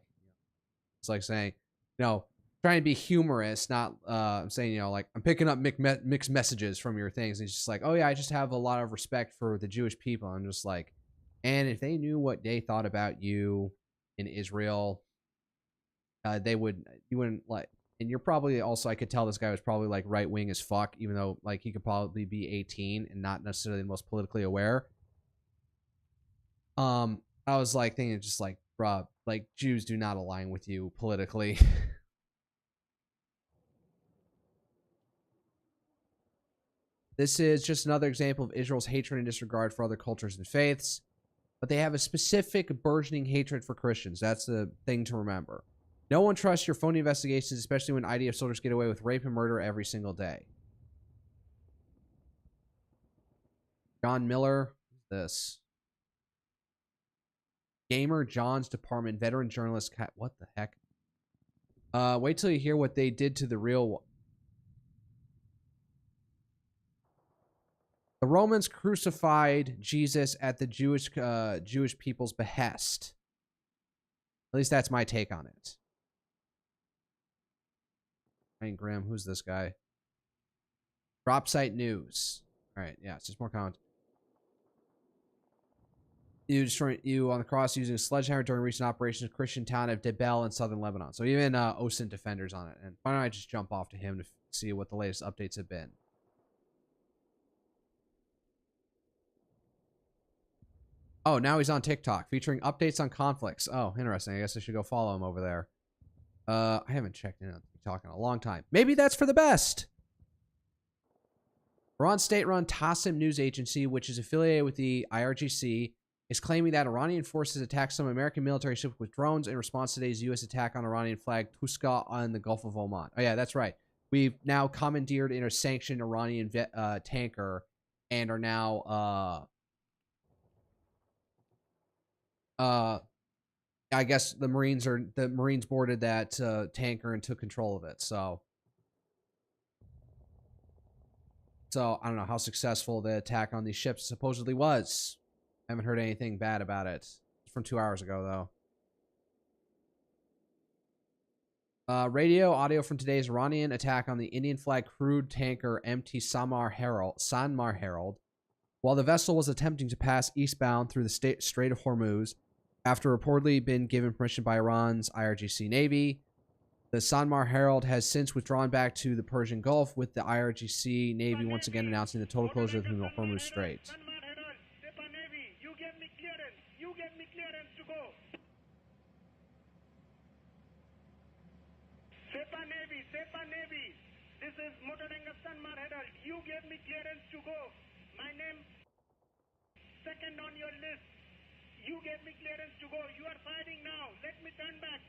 it's like saying, you know, trying to be humorous, not I'm saying, you know, like I'm picking up mixed messages from your things. And he's just like, oh yeah, I just have a lot of respect for the Jewish people. I'm just like, and if they knew what they thought about you in Israel, you wouldn't like. And you're probably also, I could tell this guy was probably like right wing as fuck, even though like he could probably be 18 and not necessarily the most politically aware. I was like thinking just like, bruh, like Jews do not align with you politically. This is just another example of Israel's hatred and disregard for other cultures and faiths, but they have a specific burgeoning hatred for Christians. That's the thing to remember. No one trusts your phony investigations, especially when IDF soldiers get away with rape and murder every single day. John Miller, this. Gamer John's Department, veteran journalist. What the heck? Wait till you hear what they did to the real one. The Romans crucified Jesus at the Jewish people's behest. At least that's my take on it. Ryan Graham, who's this guy? Drop site news. All right, yeah, it's just more comments. You destroyed you on the cross using a sledgehammer during recent operations in Christian town of Debel in southern Lebanon. So even OSINT defenders on it. And why don't I just jump off to him to see what the latest updates have been? Oh, now he's on TikTok featuring updates on conflicts. Oh, interesting. I guess I should go follow him over there. I haven't checked in on TikTok in a long time. Maybe that's for the best. Iran state-run Tassim news agency, which is affiliated with the IRGC, is claiming that Iranian forces attacked some American military ships with drones in response to today's U.S. attack on Iranian-flagged Tuska on the Gulf of Oman. Oh, yeah, that's right. We've now commandeered in a sanctioned Iranian tanker and are now... I guess the Marines boarded that tanker and took control of it. So I don't know how successful the attack on these ships supposedly was. I haven't heard anything bad about it. It's from 2 hours ago, though. Radio audio from today's Iranian attack on the Indian flag crude tanker MT Sanmar Herald, while the vessel was attempting to pass eastbound through the Strait of Hormuz, after reportedly been given permission by Iran's IRGC Navy. The Sanmar Herald has since withdrawn back to the Persian Gulf, with the IRGC Navy once again announcing the total closure of the Hormuz Strait. You gave me clearance. You gave me clearance to go. Sepa Navy. This is Motoranga Sanmar Herald. You gave me clearance to go. My name second on your list. You gave me clearance to go. You are fighting now. Let me turn back.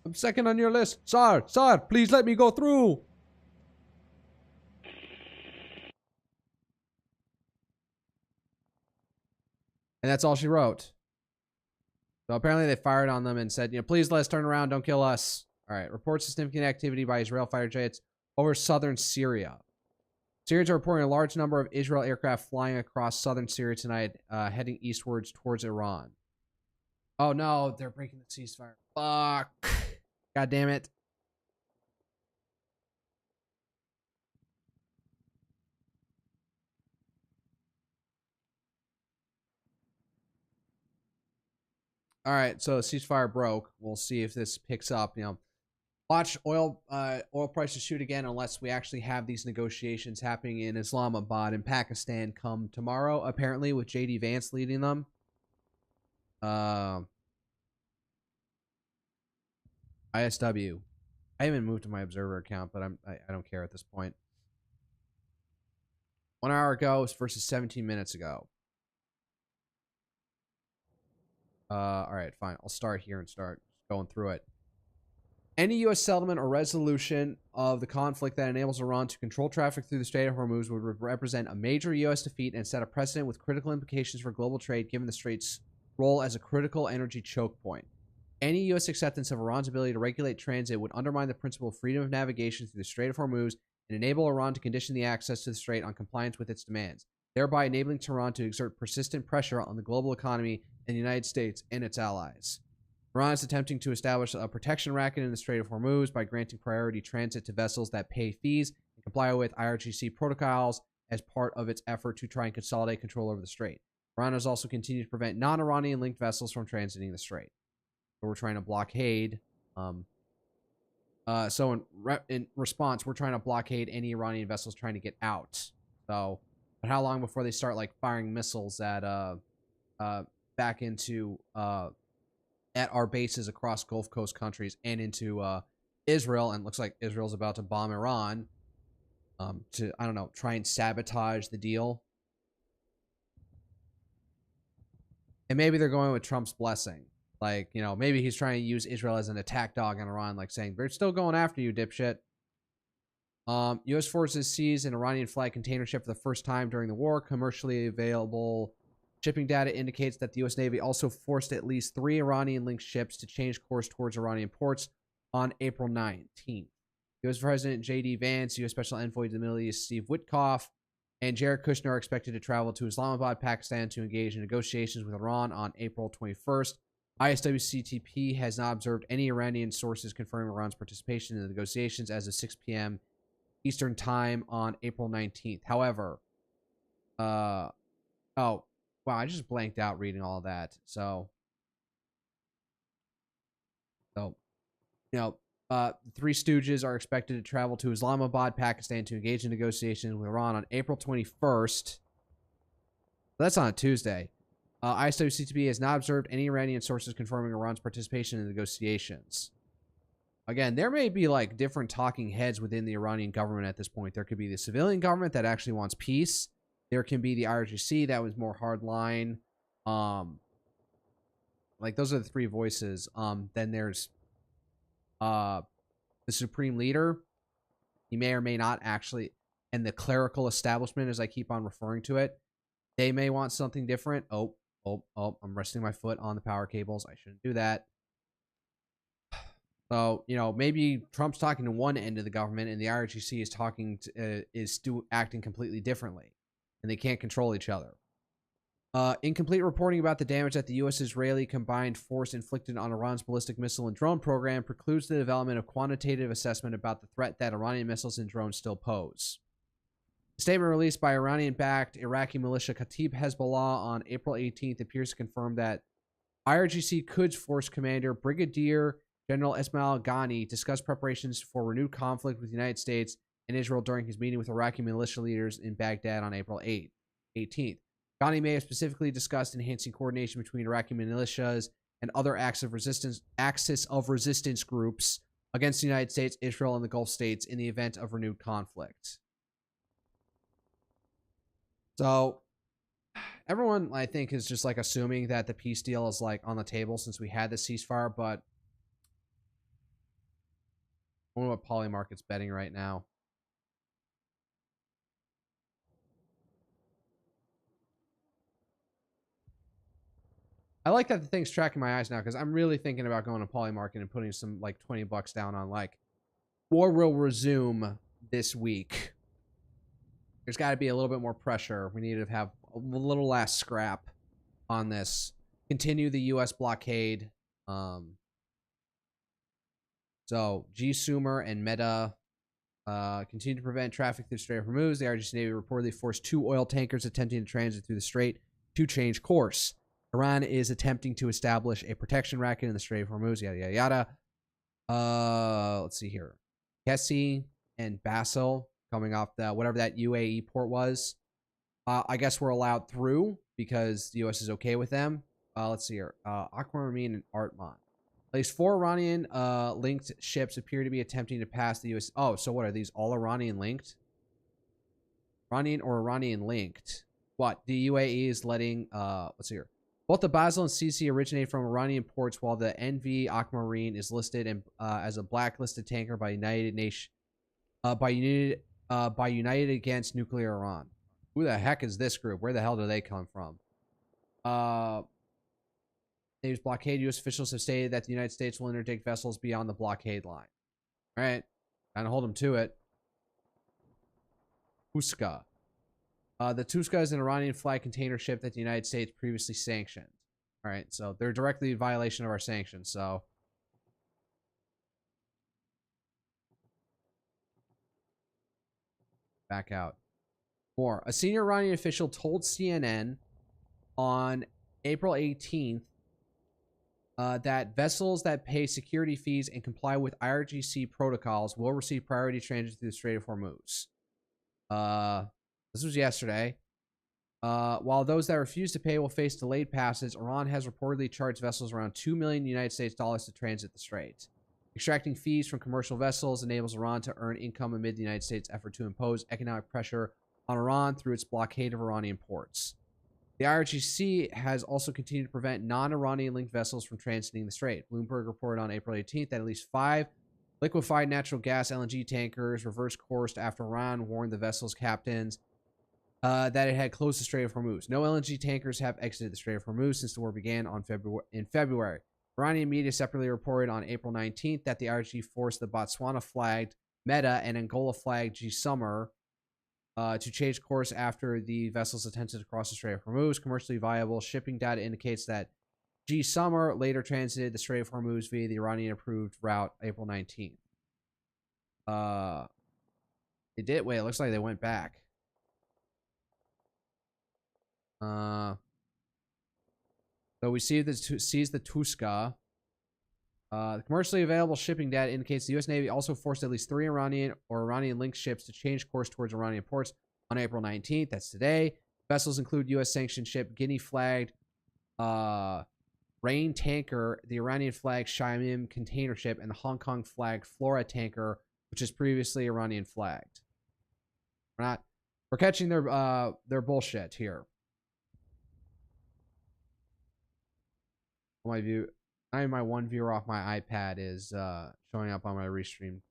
I'm second on your list. Sir, please let me go through. And that's all she wrote. So apparently they fired on them and said, please let us turn around. Don't kill us. All right. Reports of significant activity by Israel fighter jets over southern Syria. Syrians are reporting a large number of Israel aircraft flying across southern Syria tonight, heading eastwards towards Iran. Oh no, they're breaking the ceasefire. Fuck. God damn it. All right, so ceasefire broke. We'll see if this picks up. Watch oil prices shoot again unless we actually have these negotiations happening in Islamabad and Pakistan come tomorrow, apparently, with J.D. Vance leading them. ISW. I haven't moved to my observer account, but I don't care at this point. 1 hour ago versus 17 minutes ago. All right, fine. I'll start here and start going through it. Any U.S. settlement or resolution of the conflict that enables Iran to control traffic through the Strait of Hormuz would represent a major U.S. defeat and set a precedent with critical implications for global trade, given the Strait's role as a critical energy choke point. Any U.S. acceptance of Iran's ability to regulate transit would undermine the principle of freedom of navigation through the Strait of Hormuz and enable Iran to condition the access to the Strait on compliance with its demands, thereby enabling Tehran to exert persistent pressure on the global economy and the United States and its allies. Iran is attempting to establish a protection racket in the Strait of Hormuz by granting priority transit to vessels that pay fees and comply with IRGC protocols as part of its effort to try and consolidate control over the Strait. Iran has also continued to prevent non-Iranian linked vessels from transiting the Strait. So we're trying to blockade. So in response, we're trying to blockade any Iranian vessels trying to get out. So, but how long before they start like firing missiles at back into at our bases across Gulf Coast countries and into Israel? And it looks like Israel's about to bomb Iran to, I don't know, try and sabotage the deal. And maybe they're going with Trump's blessing. Like, maybe he's trying to use Israel as an attack dog on Iran, like saying, they're still going after you, dipshit. U.S. forces seized an Iranian flag container ship for the first time during the war. Commercially available shipping data indicates that the U.S. Navy also forced at least 3 Iranian-linked ships to change course towards Iranian ports on April 19th. U.S. President J.D. Vance, U.S. Special Envoy to the Middle East Steve Witkoff, and Jared Kushner are expected to travel to Islamabad, Pakistan to engage in negotiations with Iran on April 21st. ISWCTP has not observed any Iranian sources confirming Iran's participation in the negotiations as of 6 p.m. Eastern Time on April 19th. However, oh, wow, I just blanked out reading all that. So, the Three Stooges are expected to travel to Islamabad, Pakistan to engage in negotiations with Iran on April 21st. That's on a Tuesday. ISWCTP has not observed any Iranian sources confirming Iran's participation in the negotiations. Again, there may be like different talking heads within the Iranian government at this point. There could be the civilian government that actually wants peace. There can be the IRGC that was more hardline. Like those are the three voices. Then there's the supreme leader. He may or may not actually, and the clerical establishment, as I keep on referring to it, they may want something different. Oh, I'm resting my foot on the power cables. I shouldn't do that. So, maybe Trump's talking to one end of the government and the IRGC is talking to, acting completely differently, and they can't control each other. Incomplete reporting about the damage that the U.S.-Israeli combined force inflicted on Iran's ballistic missile and drone program precludes the development of quantitative assessment about the threat that Iranian missiles and drones still pose. A statement released by Iranian-backed Iraqi militia Kataib Hezbollah on April 18th appears to confirm that IRGC Quds Force Commander Brigadier General Ismail Ghani discussed preparations for renewed conflict with the United States and Israel during his meeting with Iraqi militia leaders in Baghdad on April 18th. Ghani may have specifically discussed enhancing coordination between Iraqi militias and other axis of resistance groups against the United States, Israel, and the Gulf states in the event of renewed conflict. So, everyone, I think, is just like assuming that the peace deal is like on the table since we had the ceasefire, but I wonder what Polymarket's betting right now. I like that the thing's tracking my eyes now because I'm really thinking about going to Polymarket and putting some like $20 down on like war will resume this week. There's got to be a little bit more pressure. We need to have a little less scrap on this. Continue the U.S. blockade. So G. Sumer and Meta continue to prevent traffic through the Strait of Hormuz. The RGC Navy reportedly forced 2 oil tankers attempting to transit through the strait to change course. Iran is attempting to establish a protection racket in the Strait of Hormuz, yada, yada, yada. Let's see here. Kessie and Basel coming off the whatever that UAE port was. I guess we're allowed through because the U.S. is okay with them. Let's see here. Aquamarine and Artmont. At least 4 Iranian linked ships appear to be attempting to pass the U.S. Oh, so what are these all Iranian linked? Iranian or Iranian linked? What? The UAE is letting, let's see here. Both the Basel and CC originate from Iranian ports, while the NV Aquamarine is listed as a blacklisted tanker by United Against Nuclear Iran. Who the heck is this group? Where the hell do they come from? Navy's blockade. U.S. officials have stated that the United States will interdict vessels beyond the blockade line. All right, kind of hold them to it. Tuska. The Tuska is an Iranian flag container ship that the United States previously sanctioned. All right, so they're directly in violation of our sanctions. So, back out. More. A senior Iranian official told CNN on April 18th that vessels that pay security fees and comply with IRGC protocols will receive priority transit through the Strait of Hormuz. This was yesterday. While those that refuse to pay will face delayed passage, Iran has reportedly charged vessels around $2 million United States dollars to transit the strait. Extracting fees from commercial vessels enables Iran to earn income amid the United States' effort to impose economic pressure on Iran through its blockade of Iranian ports. The IRGC has also continued to prevent non-Iranian linked vessels from transiting the strait. Bloomberg reported on April 18th that at least 5 liquefied natural gas LNG tankers reversed course after Iran warned the vessel's captains that it had closed the Strait of Hormuz. No LNG tankers have exited the Strait of Hormuz since the war began in February. Iranian media separately reported on April 19th that the IRGC forced the Botswana-flagged Meta and Angola-flagged G. Summer to change course after the vessels attempted to cross the Strait of Hormuz. Commercially viable shipping data indicates that G. Summer later transited the Strait of Hormuz via the Iranian-approved route April 19th. They did. Wait, it looks like they went back. So we see sees the Tuska. The commercially available shipping data indicates the U.S. Navy also forced at least 3 Iranian or Iranian-linked ships to change course towards Iranian ports on April 19th. That's today. Vessels include U.S.-sanctioned ship Guinea-flagged Rain tanker, the Iranian-flagged Shamim container ship, and the Hong Kong-flagged Flora tanker, which is previously Iranian-flagged. We're catching their bullshit here. My view, my one viewer off my iPad is showing up on my restream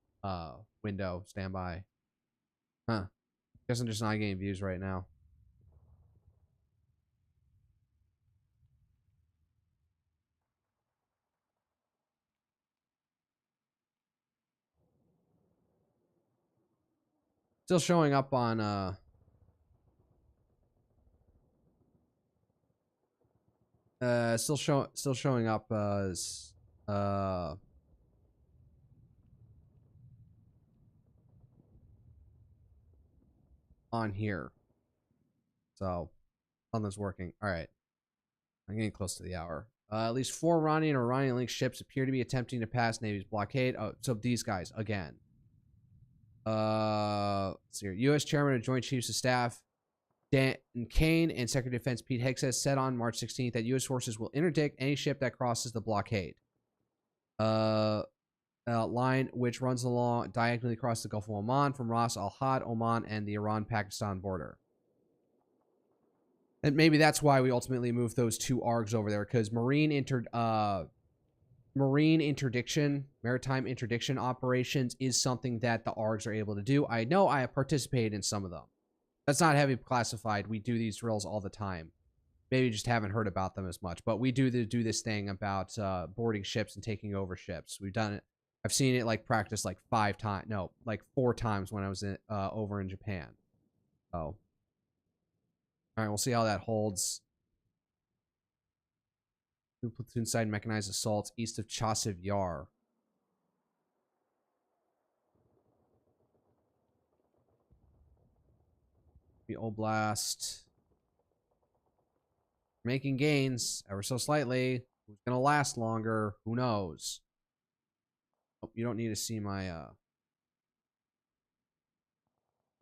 window. Standby. Huh. Guess I'm just not getting views right now. Still showing up on Still showing up as on here. So something's working. All right. I'm getting close to the hour. At least 4 Iranian or Iranian-linked ships appear to be attempting to pass Navy's blockade. Oh, so these guys again. Let's see here. U.S. Chairman of Joint Chiefs of Staff Dan Kane and Secretary of Defense Pete Hegseth said on March 16th that U.S. forces will interdict any ship that crosses the blockade line, which runs along diagonally across the Gulf of Oman from Ras Al Had, Oman, and the Iran-Pakistan border. And maybe that's why we ultimately moved those 2 ARGs over there, because maritime interdiction operations is something that the ARGs are able to do. I know I have participated in some of them. That's not heavy classified. We do these drills all the time. Maybe you just haven't heard about them as much. But we do this thing about boarding ships and taking over ships. We've done it. I've seen it like practice like 5 times. No, like 4 times when I was over in Japan. Oh. All right, we'll see how that holds. 2 platoon side mechanized assaults east of Chasiv Yar. The Oblast. Making gains ever so slightly. Who's going to last longer? Who knows? Oh, you don't need to see my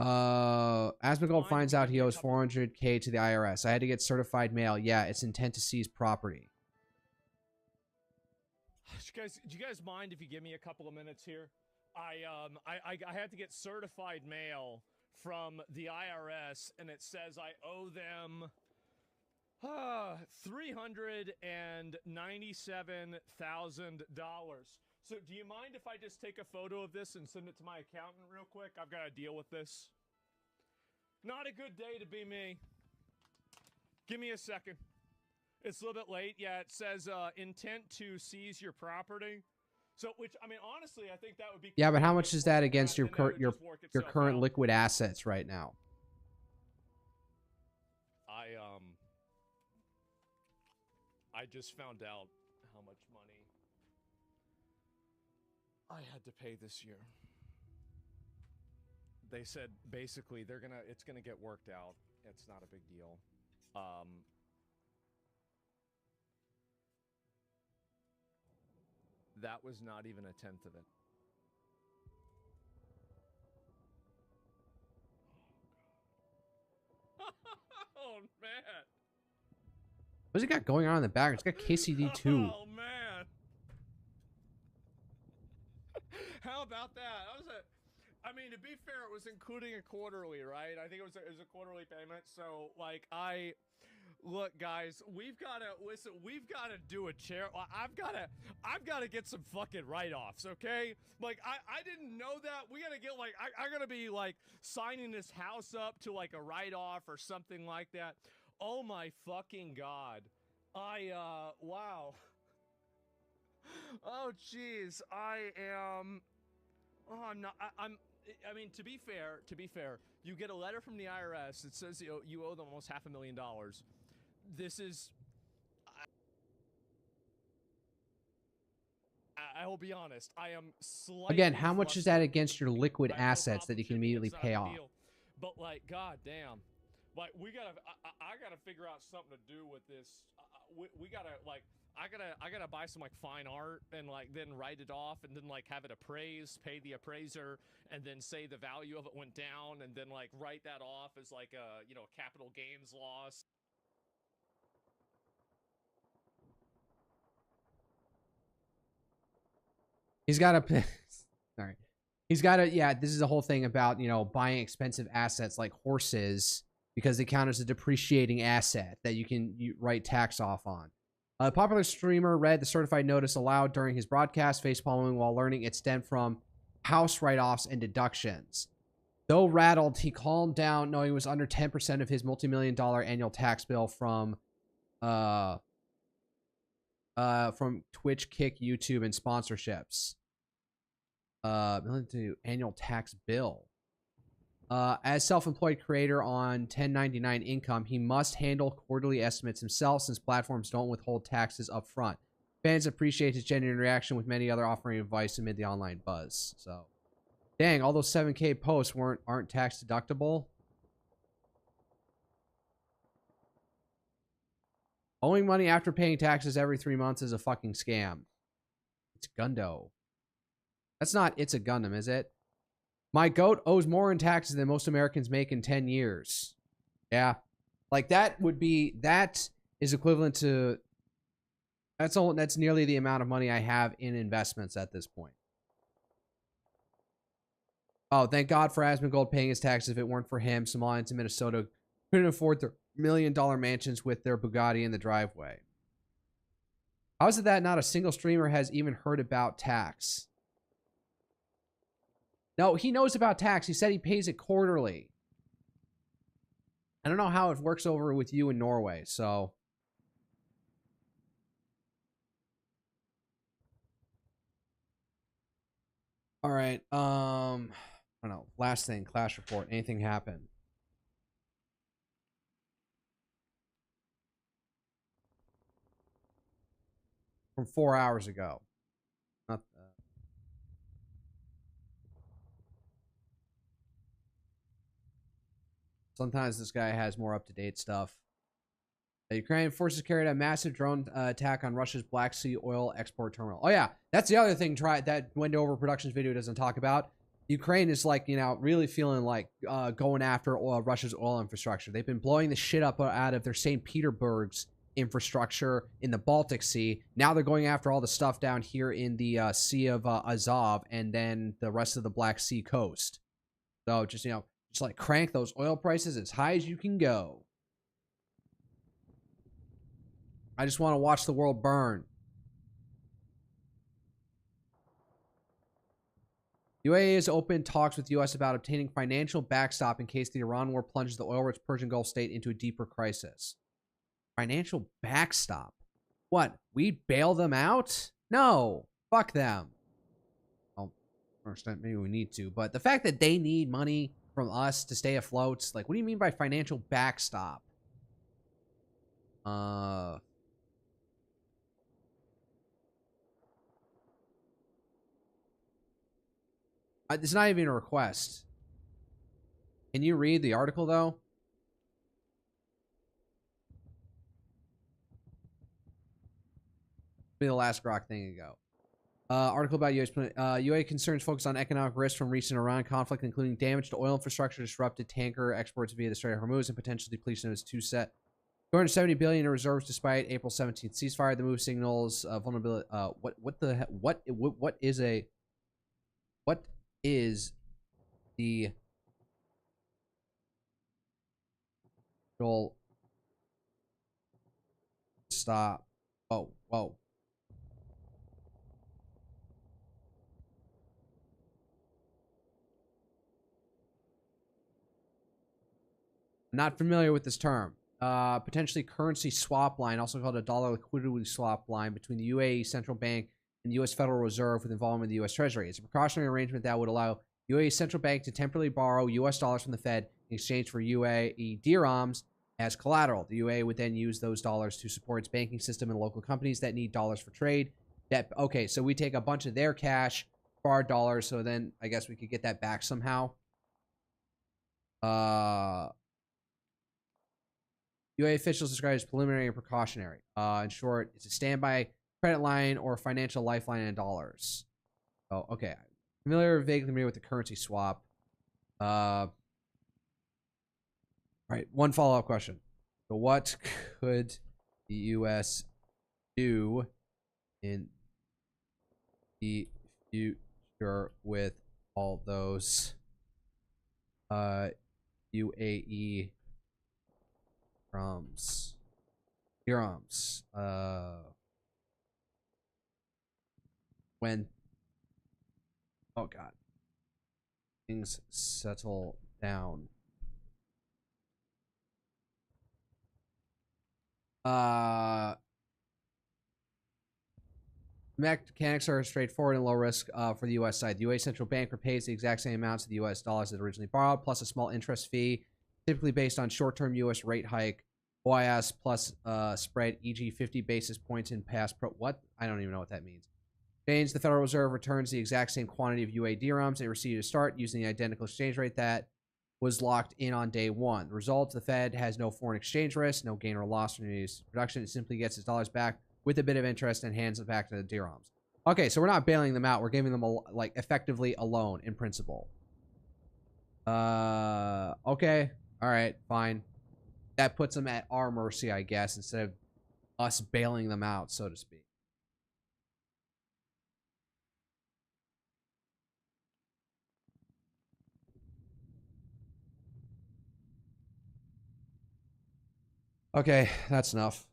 Asmongold finds out he owes 400K to the IRS. I had to get certified mail. Yeah, it's intent to seize property. Do you guys mind if you give me a couple of minutes here? I had to get certified mail from the IRS, and it says I owe them $397,000. So do you mind if I just take a photo of this and send it to my accountant real quick? I've got to deal with this. Not a good day to be me. Give me a second. It's a little bit late. Yeah, it says intent to seize your property. So, which, I mean, honestly, I think that would be... Yeah, but how much is that against your current liquid assets right now? I just found out how much money I had to pay this year. They said basically it's gonna get worked out. It's not a big deal. That was not even a tenth of it. Oh man. What's it got going on in the background? It's got KCD2. Oh man. How about that? I mean, to be fair, it was including a quarterly, right? I think it was a quarterly payment. So, like, look, guys, we've got to do a chair. I've got to get some fucking write-offs, okay? Like, I didn't know that. We got to get, like, I got to be, like, signing this house up to, like, a write-off or something like that. Oh, my fucking God. Wow. Oh, jeez. I'm not, I mean, to be fair, you get a letter from the IRS that says you owe them almost $500,000. This is, I will be honest, I am slightly Again, how much is that flustered. against your liquid I have no assets that you can problem immediately shipping, it's pay not a off? deal. But, like, goddamn, like, I gotta figure out something to do with this. We gotta, like, I gotta buy some, like, fine art and, like, then write it off and then, like, have it appraised, pay the appraiser, and then say the value of it went down, and then, like, write that off as, like, a, you know, capital gains loss. He's got to... Sorry. He's got to... Yeah, this is the whole thing about, you know, buying expensive assets like horses because they count as a depreciating asset that you write tax off on. A popular streamer read the certified notice aloud during his broadcast, facepalming while learning it stemmed from house write-offs and deductions. Though rattled, he calmed down knowing it was under 10% of his multi-million-dollar annual tax bill from Twitch, Kick, YouTube, and sponsorships. Annual tax bill. As self-employed creator on 1099 income, he must handle quarterly estimates himself since platforms don't withhold taxes up front. Fans appreciate his genuine reaction, with many other offering advice amid the online buzz. So, dang, all those 7K posts aren't tax deductible. Owing money after paying taxes every 3 months is a fucking scam. It's Gundo. That's not It's a Gundam, is it? My goat owes more in taxes than most Americans make in 10 years. Yeah. Like that is equivalent to that's nearly the amount of money I have in investments at this point. Oh, thank God for Asmongold paying his taxes. If it weren't for him, Somalians in Minnesota couldn't afford their $1 million mansions with their Bugatti in the driveway. How is it that not a single streamer has even heard about tax? No, he knows about tax. He said he pays it quarterly. I don't know how it works over with you in Norway, so. All right. I don't know. Last thing, Clash report. Anything happen? From 4 hours ago. Not. Sometimes this guy has more up-to-date stuff. The Ukrainian forces carried a massive drone attack on Russia's Black Sea oil export terminal. Oh yeah, that's the other thing. That Window Overproductions video doesn't talk about. Ukraine is like, really feeling like going after Russia's oil infrastructure. They've been blowing the shit up out of their St. Petersburg's infrastructure in the Baltic Sea. Now they're going after all the stuff down here in the Sea of Azov and then the rest of the Black Sea coast. So just like crank those oil prices as high as you can go. I just want to watch the world burn. UAE has opened talks with U.S. about obtaining financial backstop in case the Iran war plunges the oil-rich Persian Gulf state into a deeper crisis. Financial backstop? What? We bail them out? No. Fuck them. Well, maybe we need to, but the fact that they need money from us to stay afloat, like, what do you mean by financial backstop? It's not even a request. Can you read the article, though? Be the last grok thing ago. Article about UAE concerns focus on economic risks from recent Iran conflict, including damage to oil infrastructure, disrupted tanker exports via the Strait of Hormuz, and potential depletion of its $270 billion in reserves despite April 17th ceasefire. The move signals vulnerability. What is the goal? Stop. Oh, whoa. Not familiar with this term. Potentially currency swap line, also called a dollar liquidity swap line between the UAE Central Bank and the U.S. Federal Reserve with involvement of the U.S. Treasury. It's a precautionary arrangement that would allow UAE Central Bank to temporarily borrow U.S. dollars from the Fed in exchange for UAE dirhams as collateral. The UAE would then use those dollars to support its banking system and local companies that need dollars for trade. Okay, so we take a bunch of their cash for our dollars, so then I guess we could get that back somehow. UAE officials describe it as preliminary and precautionary. In short, it's a standby credit line or financial lifeline in dollars. Oh, okay. Vaguely familiar with the currency swap. All right, one follow-up question. So what could the U.S. do in the future with all those UAE dirhams? When oh god, things settle down. Mechanics are straightforward and low risk for the U.S. side. The U.S. central bank repays the exact same amounts of the U.S. dollars that originally borrowed, plus a small interest fee, typically based on short-term U.S. rate hike, OIS plus spread, e.g. 50 basis points in past what? I don't even know what that means. Exchange, the Federal Reserve returns the exact same quantity of UA dirhams they received to start using the identical exchange rate that was locked in on day one. The result, the Fed has no foreign exchange risk, no gain or loss from its production. It simply gets its dollars back with a bit of interest and hands it back to the dirhams. Okay, so we're not bailing them out. We're giving them like effectively a loan in principle. Okay. All right, fine. That puts them at our mercy, I guess, instead of us bailing them out, so to speak. Okay, that's enough.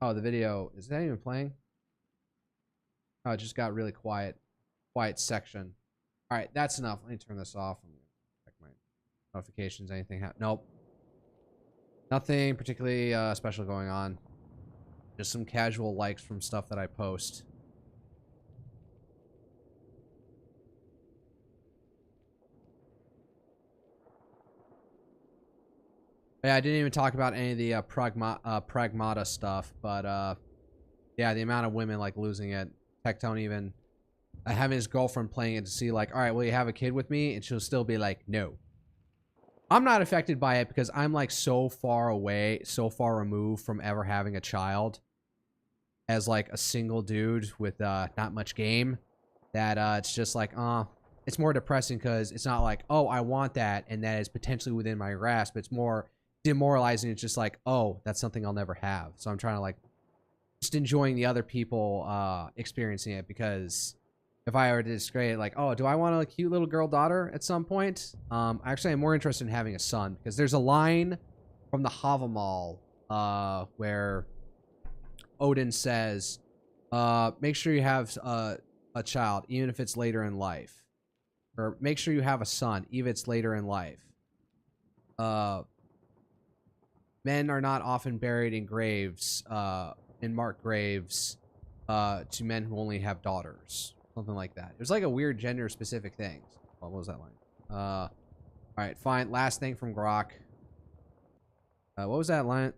Oh, the video. Is that even playing? Oh, it just got really quiet. Quiet section. All right, that's enough. Let me turn this off. I'm gonna check my notifications. Anything happen? Nope. Nothing particularly special going on. Just some casual likes from stuff that I post. Yeah, I didn't even talk about any of the pragmata stuff, but yeah, the amount of women like losing it. Tectone even having his girlfriend playing it to see like, all right, will you have a kid with me? And she'll still be like, no. I'm not affected by it because I'm like so far away, so far removed from ever having a child as like a single dude with not much game that it's just like, it's more depressing because it's not like, oh, I want that and that is potentially within my grasp. It's more demoralizing. It's just like, oh, that's something I'll never have. So I'm trying to like just enjoying the other people experiencing it, because if I were to just create like, oh, do I want a cute little girl daughter at some point? Actually, I'm more interested in having a son, because there's a line from the Havamal where Odin says, make sure you have a child, even if it's later in life. Or make sure you have a son, even if it's later in life. Men are not often buried in graves, in marked graves, to men who only have daughters. Something like that. It was like a weird gender-specific thing. What was that line? Alright, fine. Last thing from Grok. What was that line?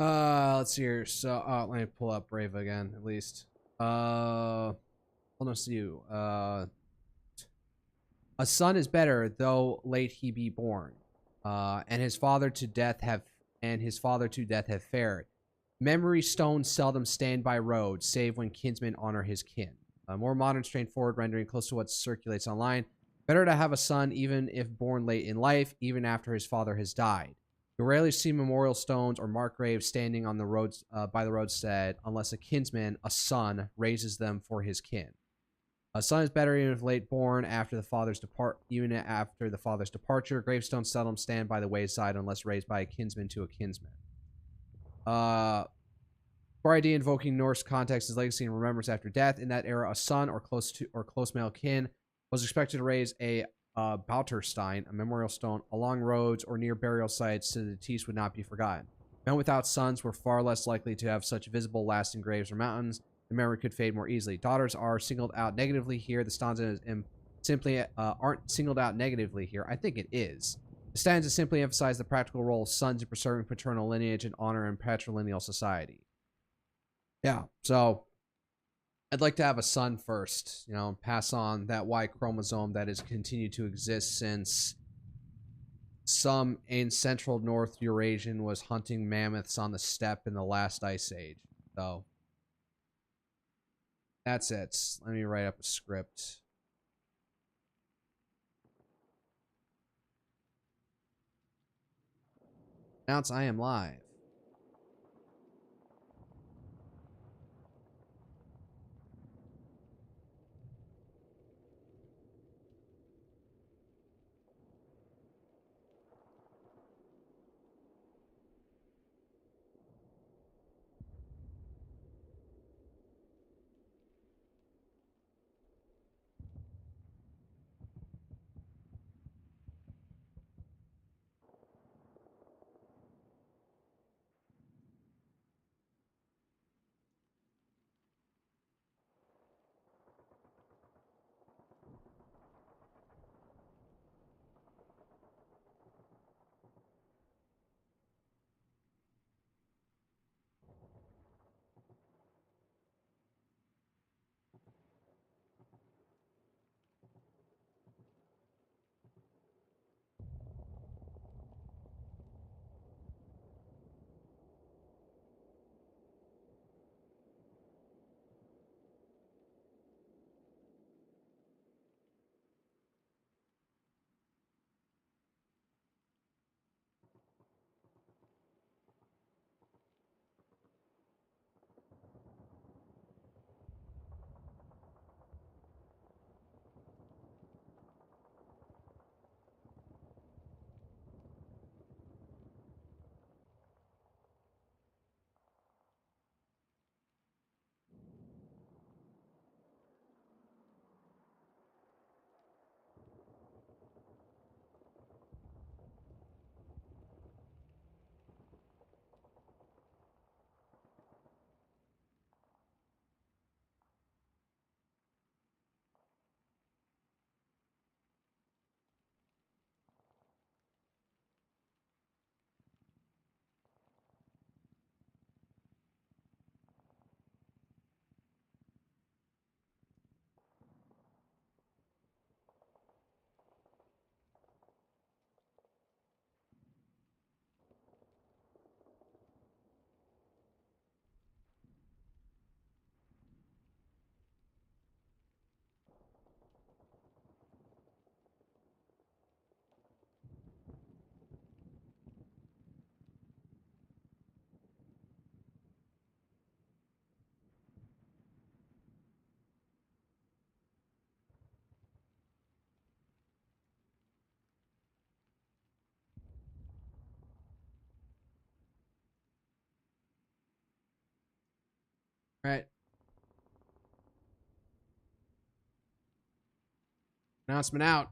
Let's see here. So, let me pull up Brave again, at least. Hold on, see you. A son is better, though late he be born. And his father to death have fared. Memory stones seldom stand by roads, save when kinsmen honor his kin. A more modern, straightforward rendering, close to what circulates online. Better to have a son, even if born late in life, even after his father has died. You rarely see memorial stones or marked graves standing on the roads by the roadside, unless a kinsman, a son, raises them for his kin. A son is better even if late born after the father's departure. Gravestones seldom stand by the wayside unless raised by a kinsman to a kinsman. For ID invoking Norse context is legacy and remembrance after death. In that era, a son or close male kin was expected to raise a Bauterstein, a memorial stone, along roads or near burial sites so the deceased would not be forgotten. Men without sons were far less likely to have such visible, lasting graves or mountains. The memory could fade more easily. Daughters are singled out negatively here. The stanza simply aren't singled out negatively here. I think it is. The stanza simply emphasize the practical role of sons in preserving paternal lineage and honor in patrilineal society. Yeah, so I'd like to have a son first, you know, pass on that Y chromosome that has continued to exist since some in central North Eurasian was hunting mammoths on the steppe in the last ice age. So that's it. Let me write up a script. Announce I am live. All right. Announcement out.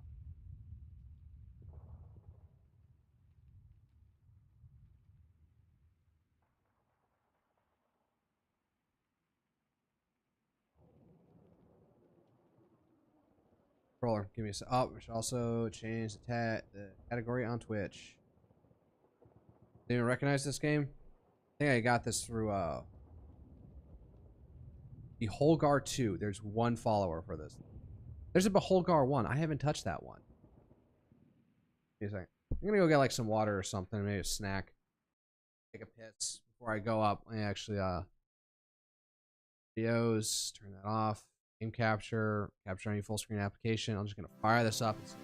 Controller, give me a sec. Oh, we should also change the category on Twitch. Didn't even recognize this game? I think I got this through Beholgar 2. There's one follower for this. There's a Beholgar 1. I haven't touched that one. Give me a second. I'm gonna go get like some water or something, maybe a snack. Take a piss before I go up. I actually videos, turn that off. Game capture, capture any full screen application. I'm just gonna fire this up and see.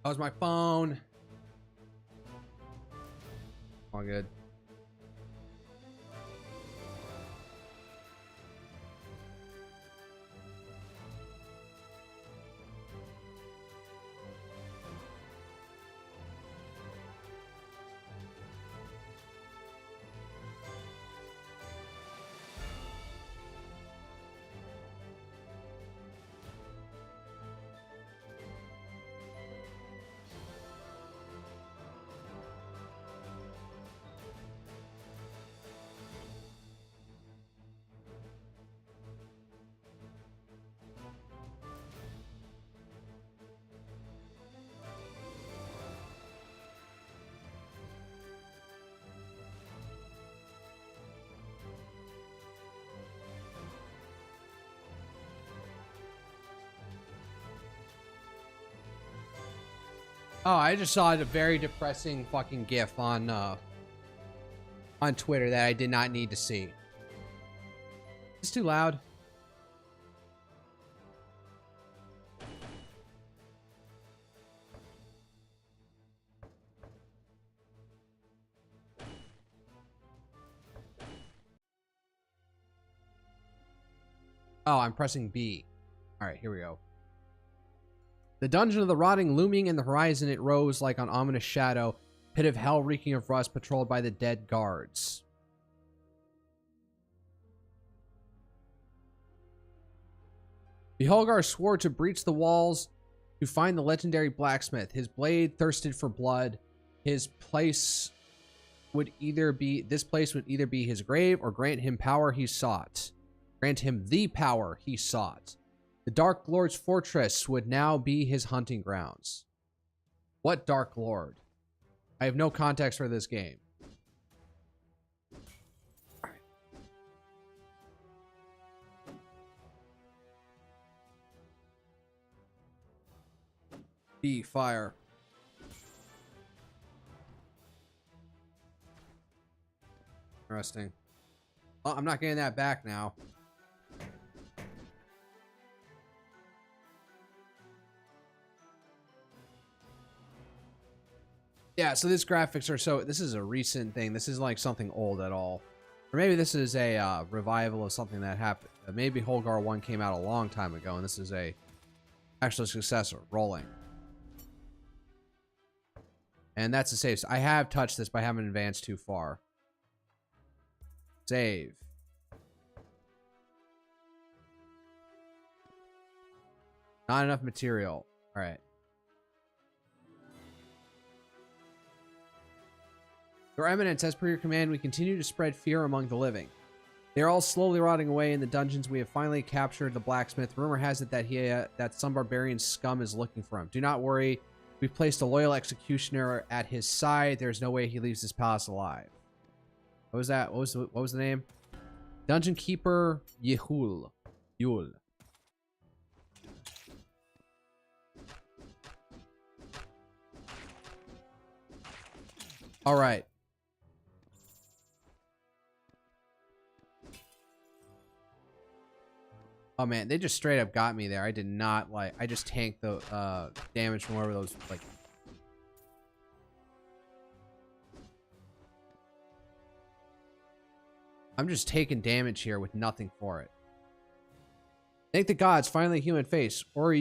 How's my phone? All good. Oh, I just saw a very depressing fucking GIF on Twitter that I did not need to see. It's too loud. Oh, I'm pressing B. All right, here we go. The dungeon of the rotting looming in the horizon, it rose like an ominous shadow, pit of hell reeking of rust, patrolled by the dead guards. Beholgar swore to breach the walls to find the legendary blacksmith. His blade thirsted for blood. This place would either be his grave or grant him power he sought. Grant him the power he sought. The Dark Lord's fortress would now be his hunting grounds. What Dark Lord? I have no context for this game. B, fire. Interesting. Oh, I'm not getting that back now. Yeah, so these graphics are so... This is a recent thing. This isn't like something old at all. Or maybe this is a revival of something that happened. Maybe Beholgar 1 came out a long time ago, and this is a actual successor. Rolling. And that's a save. So I have touched this, but I haven't advanced too far. Save. Not enough material. All right. Your Eminence, as per your command, we continue to spread fear among the living. They are all slowly rotting away in the dungeons. We have finally captured the blacksmith. Rumor has it that that some barbarian scum is looking for him. Do not worry. We've placed a loyal executioner at his side. There's no way he leaves this palace alive. What was that? What was the name? Dungeon Keeper Yehul. Yul. All right. Oh man, they just straight up got me there. I did not like. I just tanked the damage from whatever those like. I'm just taking damage here with nothing for it. Thank the gods, finally a human face. Or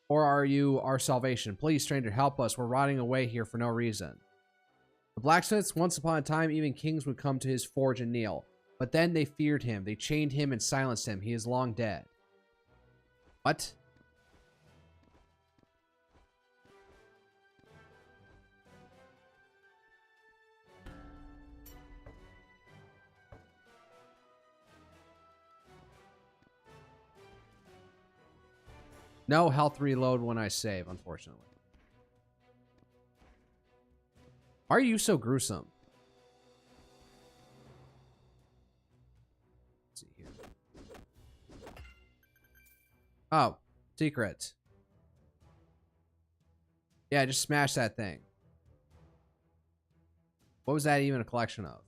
are you our salvation? Please, stranger, help us. We're rotting away here for no reason. The blacksmiths, once upon a time, even kings would come to his forge and kneel. But then they feared him. They chained him and silenced him. He is long dead. What? No health reload when I save, unfortunately. Why are you so gruesome? Let's see here. Oh, secret. Yeah, just smash that thing. What was that even a collection of?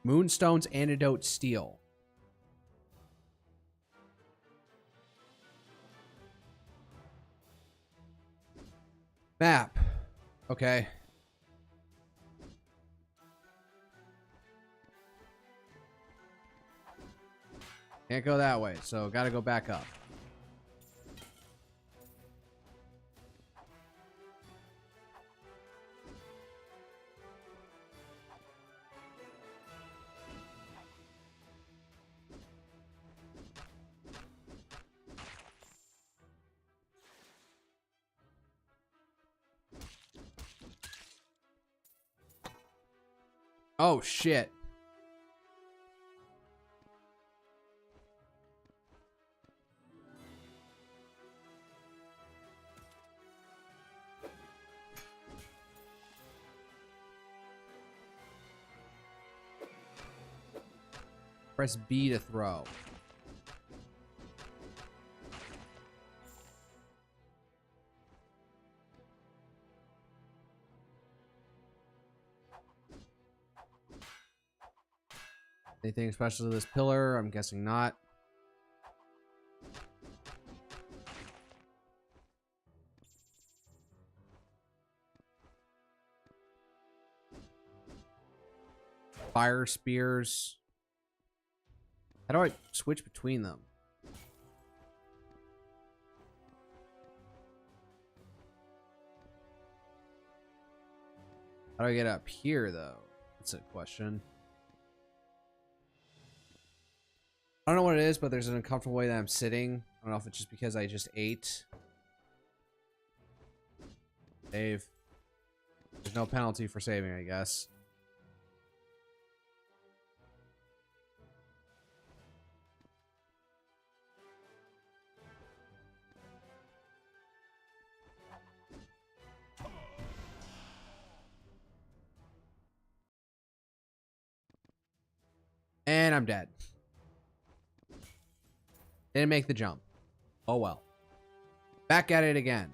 Moonstone's Antidote Steel. Map. Okay. Can't go that way, so gotta go back up. Oh, shit. Press B to throw. Anything special to this pillar? I'm guessing not. Fire spears. How do I switch between them? How do I get up here, though? That's a question. I don't know what it is, but there's an uncomfortable way that I'm sitting. I don't know if it's just because I just ate. Save. There's no penalty for saving, I guess. And I'm dead. Didn't make the jump. Oh well. Back at it again.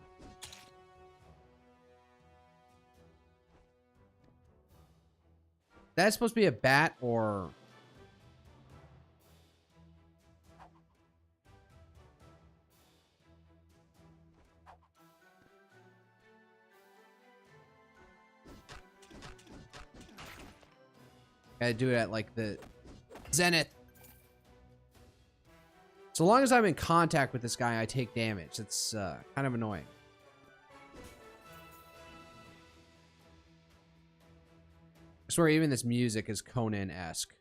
That's supposed to be a bat or... Gotta do it at like the zenith. So long as I'm in contact with this guy, I take damage. It's kind of annoying. I swear even this music is Conan-esque.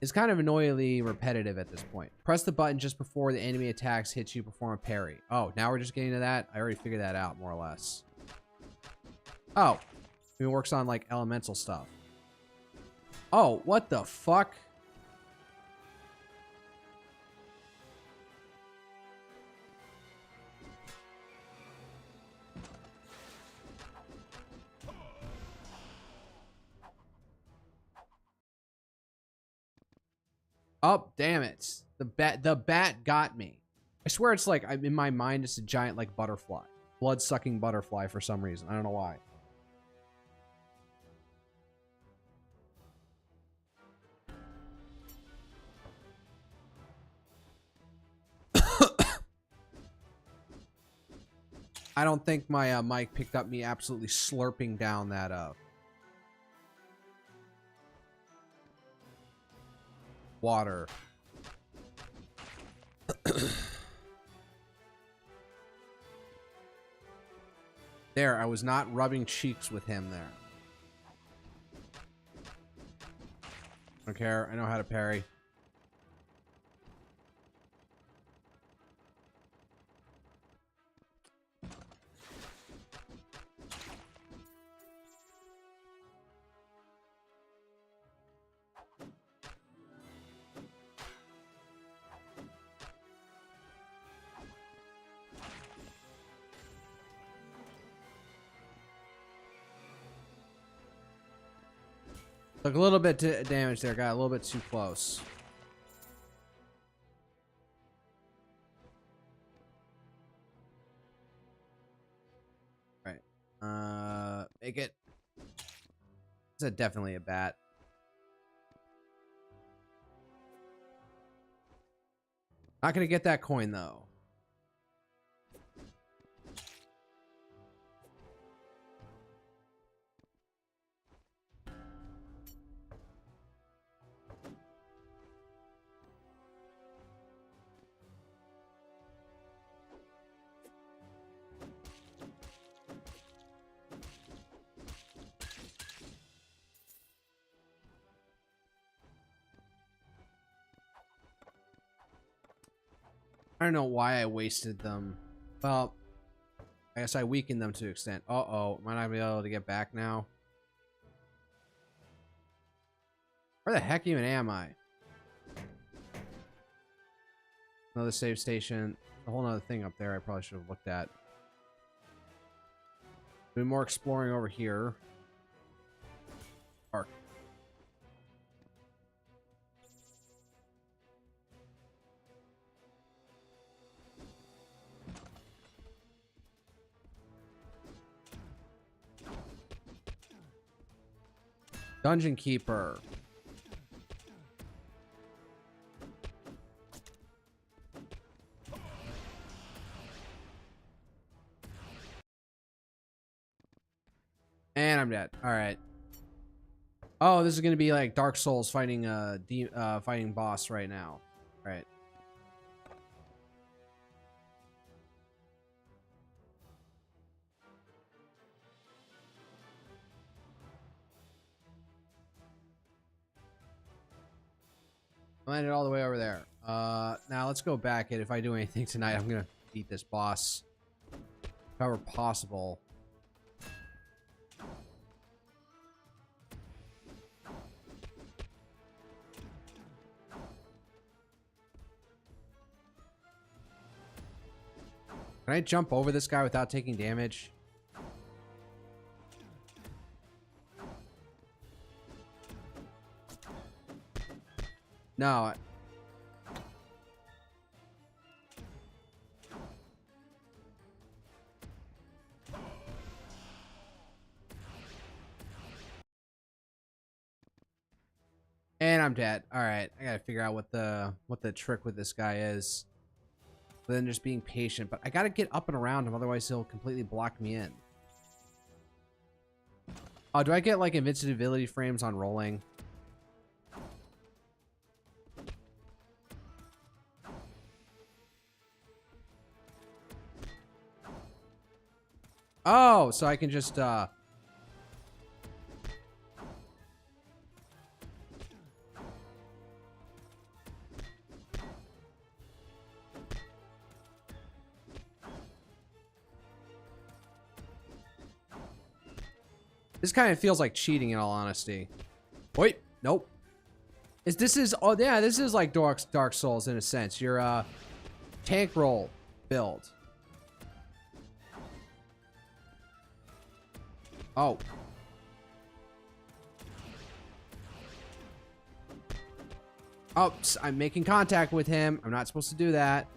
It's kind of annoyingly repetitive at this point. Press the button just before the enemy attacks hits you, perform a parry. Oh, now we're just getting to that? I already figured that out, more or less. Oh. It works on, like, elemental stuff. Oh, what the fuck? Oh, damn it. The bat got me. I swear it's like, in my mind, it's a giant, like, butterfly. Blood-sucking butterfly for some reason. I don't know why. I don't think my mic picked up me absolutely slurping down that water. There, I was not rubbing cheeks with him there. Don't care. I know how to parry. Took a little bit of damage there. Got a little bit too close. Right. Make it. It's definitely a bat. Not gonna get that coin though. I don't know why I wasted them. Well, I guess I weakened them to an extent. Uh-oh. Might not be able to get back now. Where the heck even am I? Another save station. A whole other thing up there I probably should have looked at. Do more exploring over here. Arc. Dungeon Keeper. And I'm dead. All right. Oh, this is gonna be like Dark Souls fighting fighting boss right now. All right. Landed all the way over there. Now let's go back. And if I do anything tonight, I'm gonna beat this boss, if ever possible. Can I jump over this guy without taking damage? No. And I'm dead. All right, I gotta figure out what the trick with this guy is. Other than just being patient, but I gotta get up and around him, otherwise he'll completely block me in. Oh, do I get like invincibility frames on rolling? Oh, so I can just this kind of feels like cheating in all honesty. Wait, nope. This is oh yeah, this is like Dark Souls in a sense. Your tank roll build. Oh. Oops, I'm making contact with him. I'm not supposed to do that.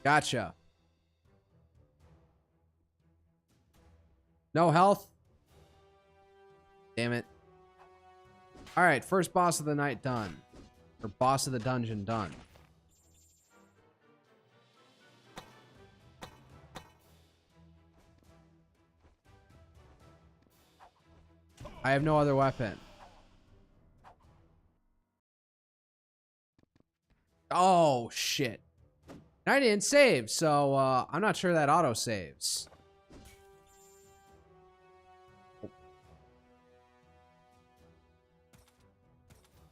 Gotcha. No health. Damn it. All right, first boss of the night done. Or boss of the dungeon done. I have no other weapon. Oh, shit. I didn't save, so I'm not sure that auto saves.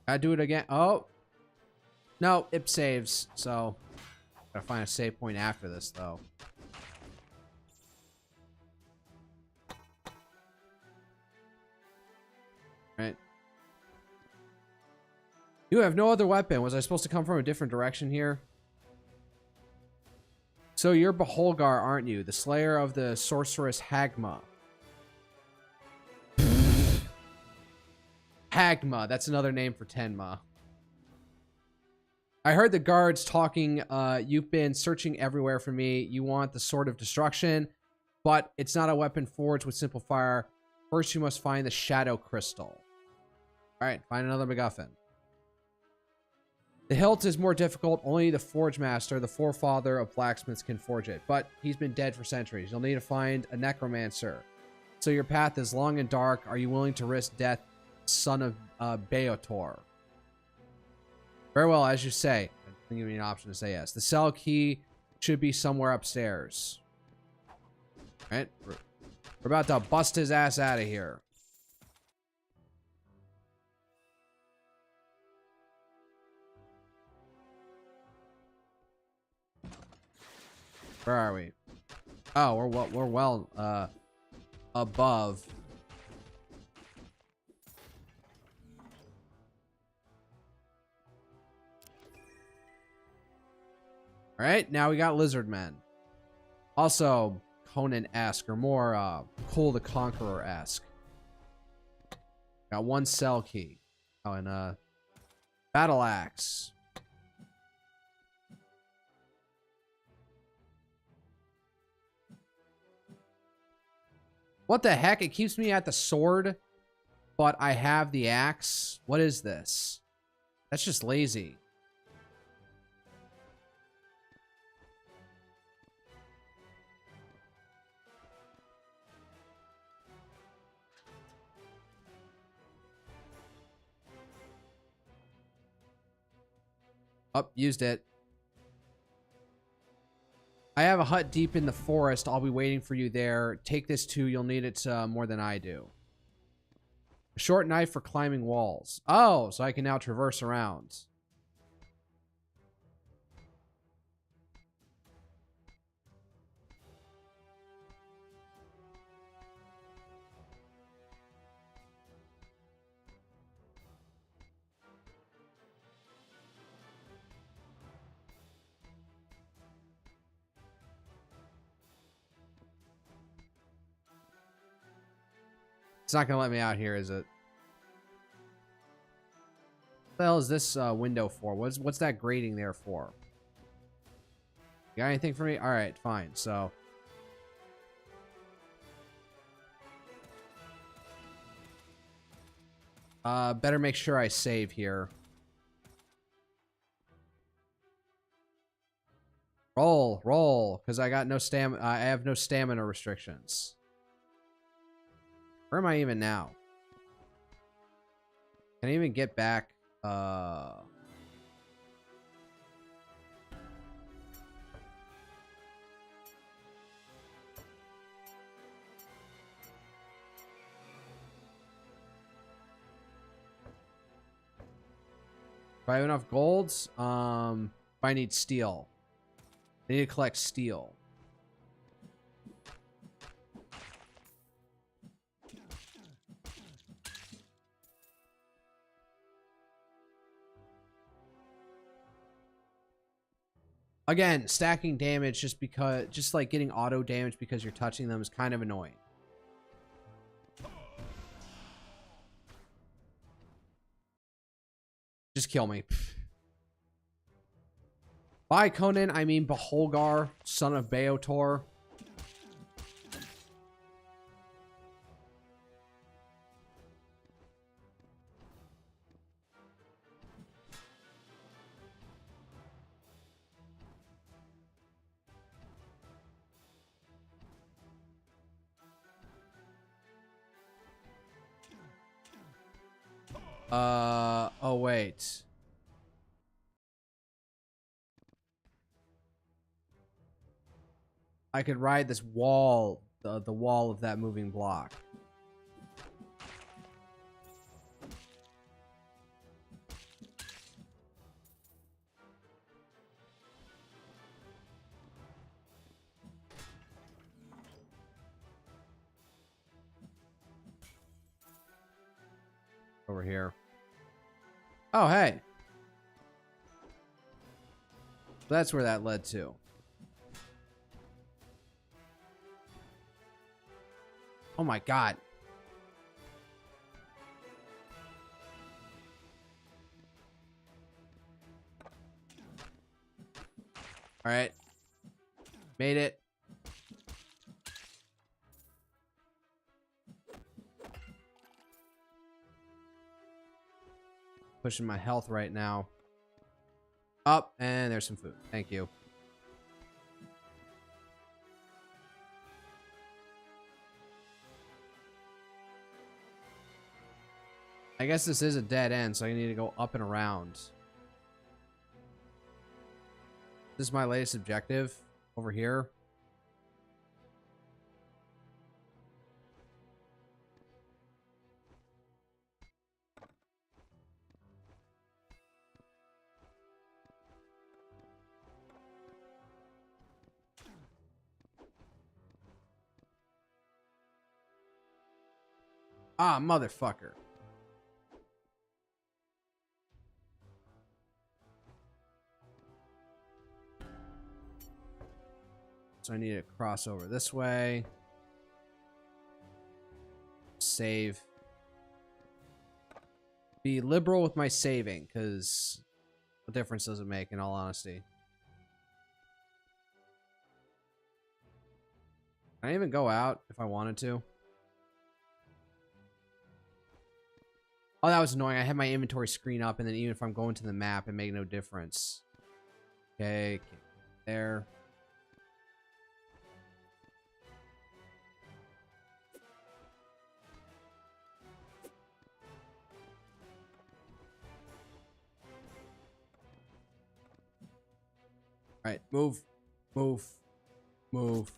I do it again. Oh. No, it saves, so gotta find a save point after this, though. Right. You have no other weapon. Was I supposed to come from a different direction here? So you're Beholgar, aren't you? The slayer of the sorceress Hagma. Hagma. That's another name for Tenma. I heard the guards talking. You've been searching everywhere for me. You want the Sword of Destruction, but it's not a weapon forged with simple fire. First, you must find the Shadow Crystal. All right, find another MacGuffin. The hilt is more difficult. Only the Forge Master, the forefather of blacksmiths, can forge it, but he's been dead for centuries. You'll need to find a necromancer. So your path is long and dark. Are you willing to risk death, son of Beotor? Very well, as you say. Give me an option to say yes. The cell key should be somewhere upstairs. All right, we're about to bust his ass out of here. Where are we? Oh, we're well above. All right, now we got lizard men. Also Conan-esque, or more Cole the Conqueror-esque. Got one cell key. Oh, and battle axe. What the heck? It keeps me at the sword, but I have the axe. What is this? That's just lazy. Oh, used it. I have a hut deep in the forest. I'll be waiting for you there. Take this too. You'll need it more than I do. A short knife for climbing walls. Oh, so I can now traverse around. It's not gonna let me out here, is it? What the hell is this window for? What's that grating there for? You got anything for me? All right, fine. So, better make sure I save here. Roll, because I got no stamina. I have no stamina restrictions. Where am I even now? Can I even get back? Do I have enough golds? I need steel. I need to collect steel. Again, stacking damage just like getting auto damage because you're touching them is kind of annoying. Just kill me. By Conan, I mean Beholgar, son of Beotor. Oh wait. I could ride this wall, the wall of that moving block. Over here. Oh, hey. That's where that led to. Oh my god. All right. Made it. Pushing my health right now. Up, and there's some food. Thank you. I guess this is a dead end, so I need to go up and around. This is my latest objective over here. Ah, motherfucker. So I need to cross over this way. Save. Be liberal with my saving, because what difference does it make, in all honesty? Can I even go out if I wanted to? Oh, that was annoying. I had my inventory screen up, and then even if I'm going to the map, it made no difference. Okay, there. All right, move, move, move.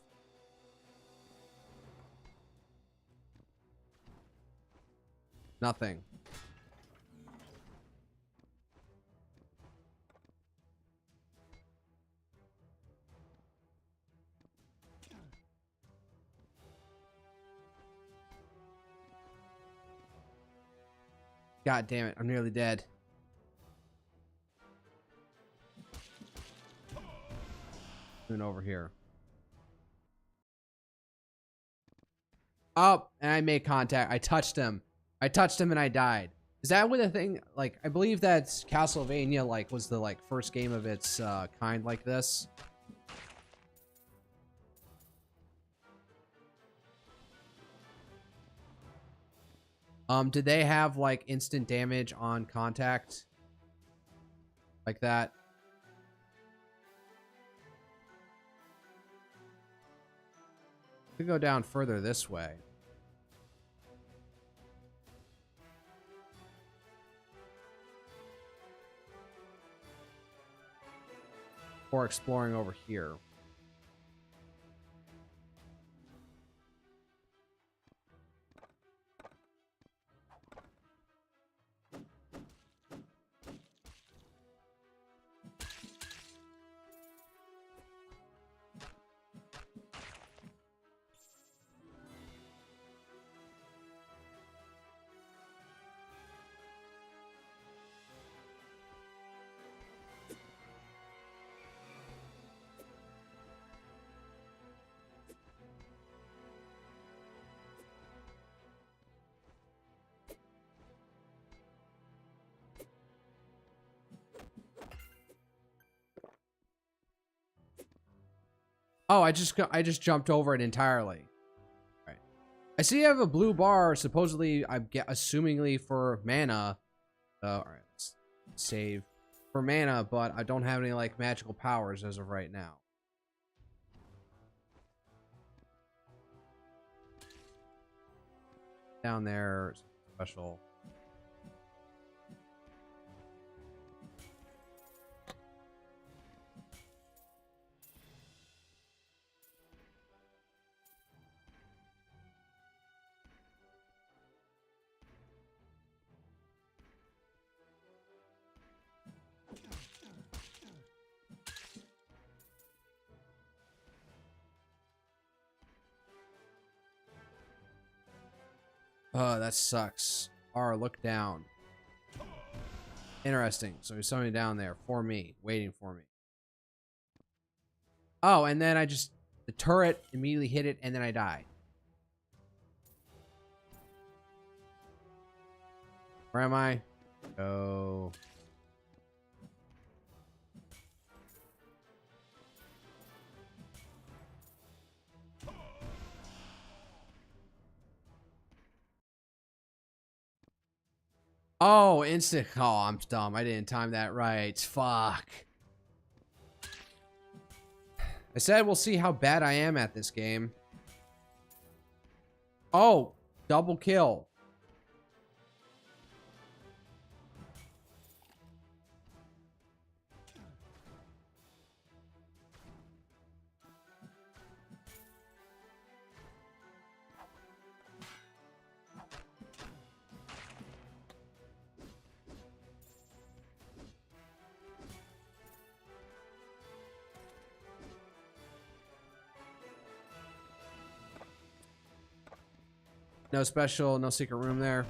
Nothing. God damn it, I'm nearly dead. Moving over here. Oh, and I made contact. I touched him. I touched him and I died. Is that what the thing, like, I believe that Castlevania, like, was the, like, first game of its kind like this. Did they have, like, instant damage on contact? Like that? Could go down further this way. Or exploring over here. Oh, I just jumped over it entirely. All right. I see you have a blue bar, supposedly, assumingly for mana. All right, let's save for mana, but I don't have any like magical powers as of right now. Down there, special. Oh, that sucks. R, look down. Interesting. So he's somebody down there for me, waiting for me. Oh, and then the turret immediately hit it, and then I died. Where am I? Go. Oh, instant. Oh, I'm dumb. I didn't time that right. Fuck. I said we'll see how bad I am at this game. Oh, double kill. No special, no secret room there.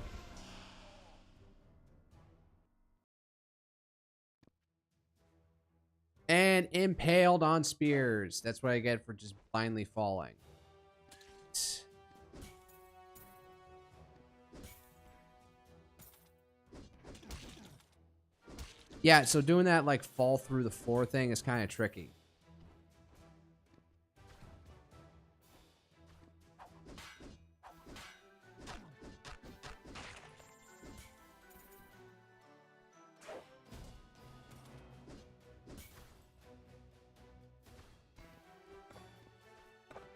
And impaled on spears. That's what I get for just blindly falling. Yeah, so doing that like fall through the floor thing is kind of tricky.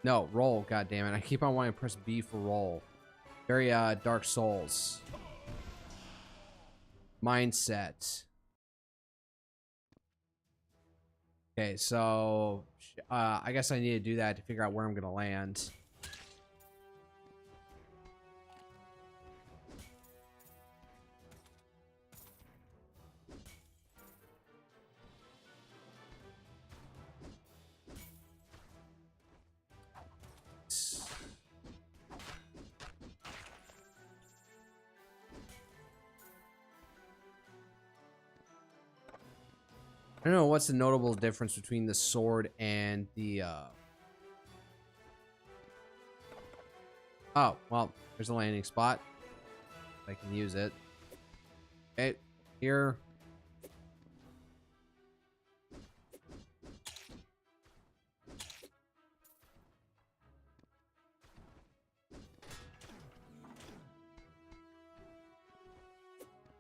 No, roll, god damn it. I keep on wanting to press B for roll. Very Dark Souls. Mindset. Okay, so I guess I need to do that to figure out where I'm gonna land. I don't know what's the notable difference between the sword and the Oh, well, there's a landing spot. I can use it. Okay, here.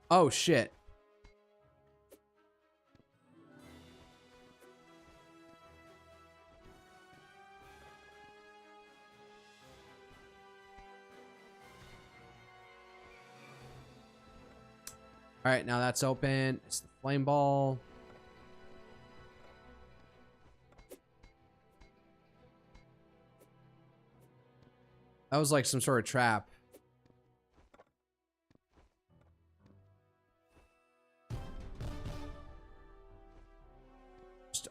Oh shit. All right, now that's open. It's the flame ball. That was like some sort of trap.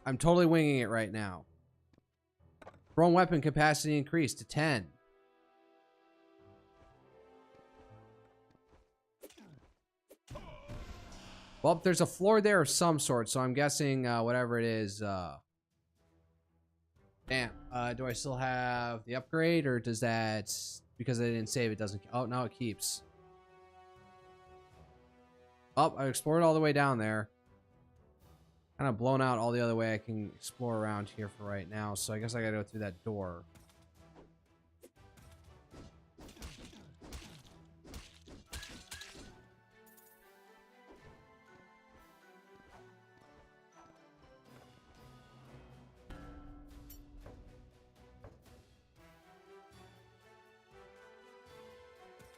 I'm totally winging it right now. Thrown weapon capacity increased to 10. Well, there's a floor there of some sort, so I'm guessing whatever it is. Damn. Do I still have the upgrade, or does that, because I didn't save, it doesn't? Oh, no, it keeps. Oh, I explored all the way down there. Kind of blown out all the other way I can explore around here for right now, so I guess I gotta go through that door.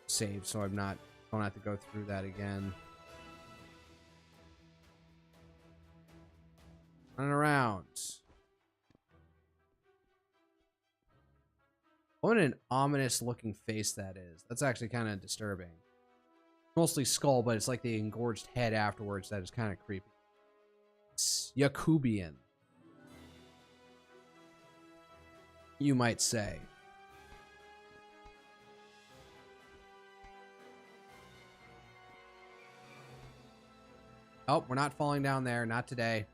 Save, so I'm not, don't have to go through that again. Running around. What an ominous looking face that is. That's actually kind of disturbing. Mostly skull, but it's like the engorged head afterwards that is kind of creepy. It's Yakubian, you might say. Oh, we're not falling down there. Not today.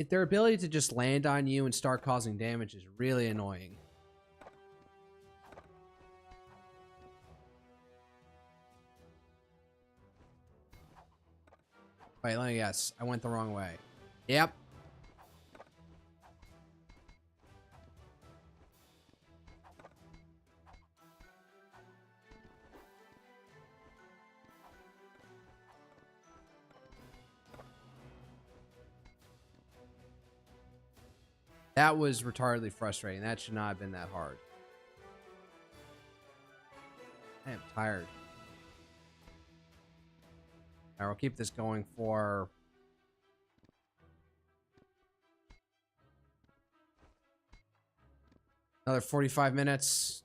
Their ability to just land on you and start causing damage is really annoying. Wait, let me guess. I went the wrong way. Yep. That was retardedly frustrating. That should not have been that hard. I am tired. Alright, we'll keep this going for Another 45 minutes.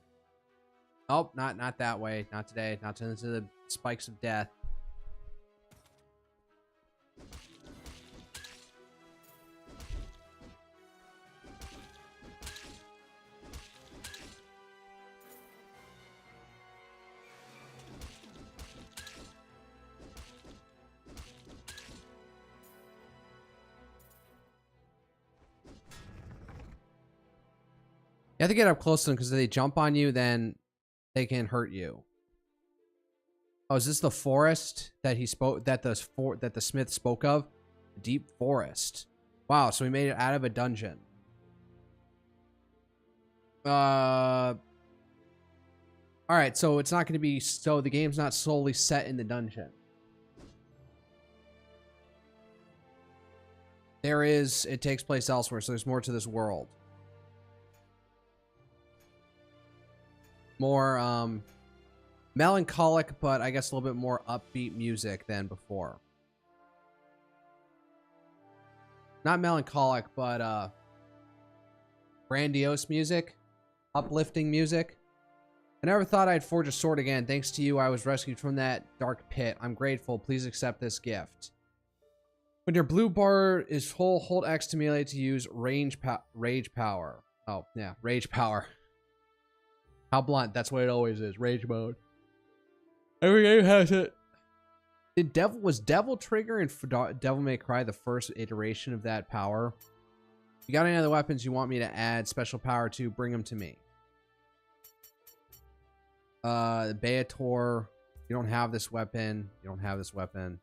Oh, not that way. Not today. Not into the spikes of death. You have to get up close to them because if they jump on you, then they can hurt you. Oh, is this the forest that he spoke that the smith spoke of? Deep forest. Wow, so we made it out of a dungeon. All right, so it's not going to be the game's not solely set in the dungeon. It takes place elsewhere, so there's more to this world. More melancholic, but I guess a little bit more upbeat music than before. Not melancholic, but grandiose music, uplifting music. I never thought I'd forge a sword again. Thanks to you, I was rescued from that dark pit. I'm grateful. Please accept this gift. When your blue bar is full, hold X to melee to use rage power. Oh, yeah, rage power. How blunt? That's what it always is. Rage mode. Every game has it. Was Devil Trigger and Devil May Cry the first iteration of that power? If you got any other weapons you want me to add special power to, bring them to me. Beator. You don't have this weapon. You don't have this weapon.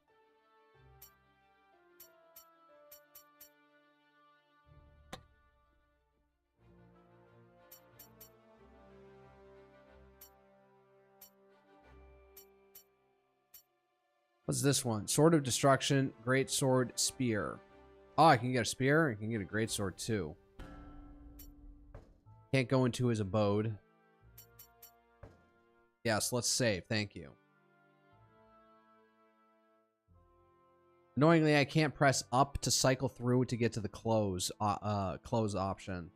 What's this one? Sword of Destruction, Great Sword, Spear. Oh, I can get a spear. I can get a great sword too. Can't go into his abode. Yes, let's save. Thank you. Annoyingly, I can't press up to cycle through to get to the close option.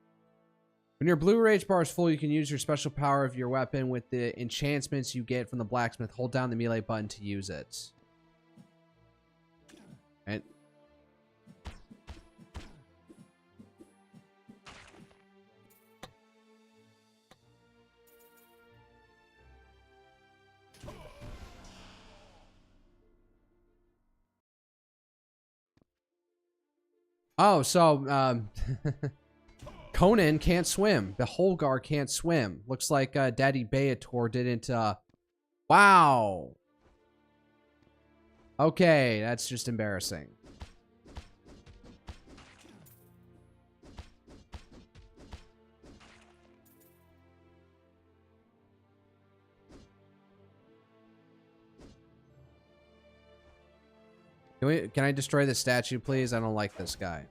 When your blue rage bar is full, you can use your special power of your weapon with the enchantments you get from the blacksmith. Hold down the melee button to use it. Right. Oh, so Conan can't swim. Beholgar can't swim. Looks like Daddy Beator didn't. Wow. Okay, that's just embarrassing. Can I destroy the statue, please? I don't like this guy.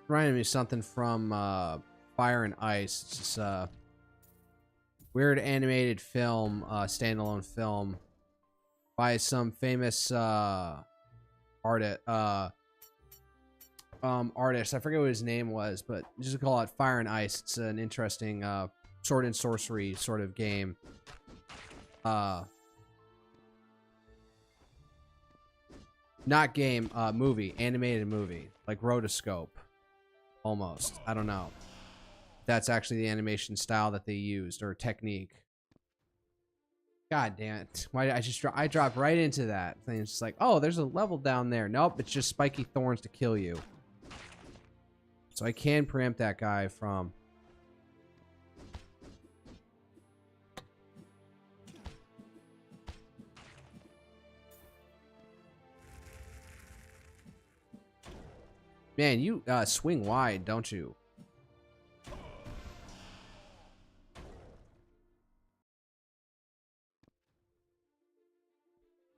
Reminded me of something from Fire and Ice. It's just weird animated film, standalone film by some famous artist. I forget what his name was, but just call it Fire and Ice. It's an interesting sword and sorcery sort of game. Not game, movie, animated movie, like Rotoscope. Almost. I don't know. That's actually the animation style that they used or technique. God damn it. Why did I dropped right into that thing. It's just like, oh, there's a level down there. Nope, it's just spiky thorns to kill you. So I can preempt that guy from... Man, you swing wide, don't you?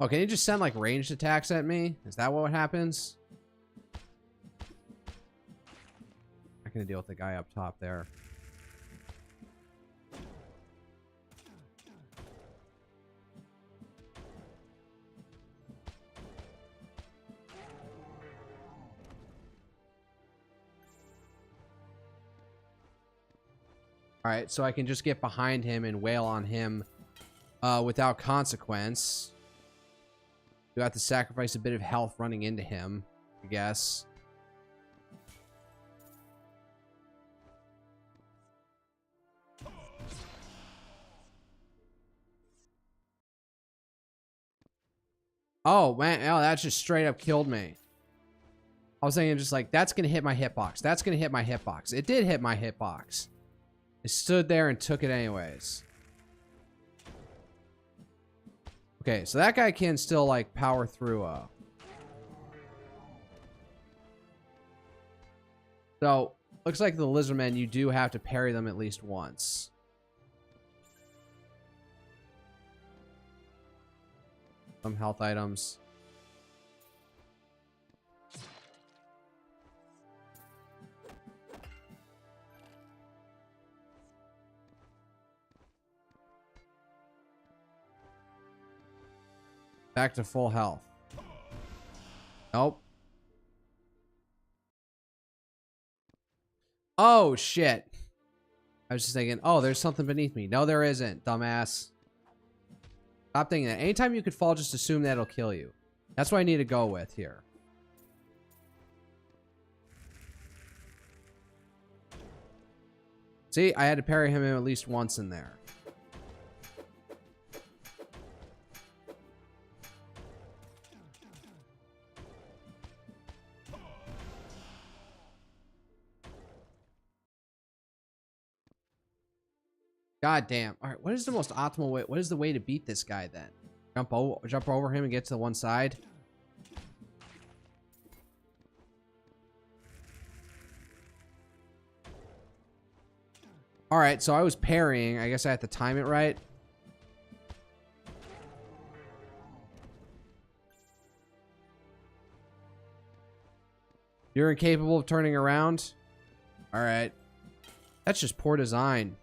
Oh, can you just send like ranged attacks at me? Is that what happens? gonna deal with the guy up top there. Alright, so I can just get behind him and wail on him without consequence. Do have to sacrifice a bit of health running into him, I guess. Oh, man. Oh, that just straight up killed me. I was thinking just like, that's going to hit my hitbox. That's going to hit my hitbox. It did hit my hitbox. I stood there and took it anyways. Okay, so that guy can still, like, power through. So, looks like the lizardmen, you do have to parry them at least once. Some health items. Back to full health. Nope. Oh, shit. I was just thinking, oh, there's something beneath me. No, there isn't, dumbass. Stop thinking that. Anytime you could fall, just assume that it'll kill you. That's what I need to go with here. See, I had to parry him at least once in there. God damn. All right, what is the most optimal way? What is the way to beat this guy then? Jump over him and get to the one side? All right, so I was parrying. I guess I have to time it right. You're incapable of turning around? All right. That's just poor design.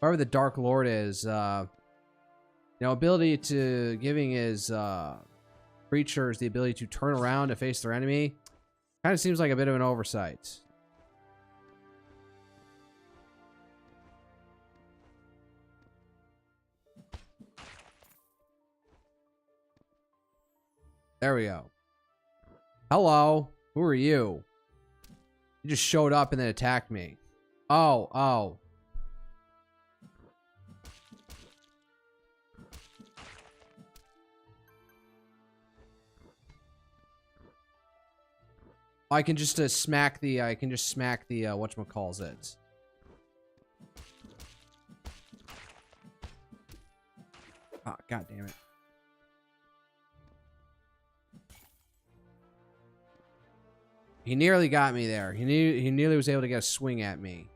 Whoever the Dark Lord is, you know, ability to giving his creatures the ability to turn around to face their enemy. Kind of seems like a bit of an oversight. There we go. Hello. Who are you? You just showed up and then attacked me. Oh. I can just smack the whatchamacallit. Oh, god damn it. He nearly got me there. He nearly was able to get a swing at me.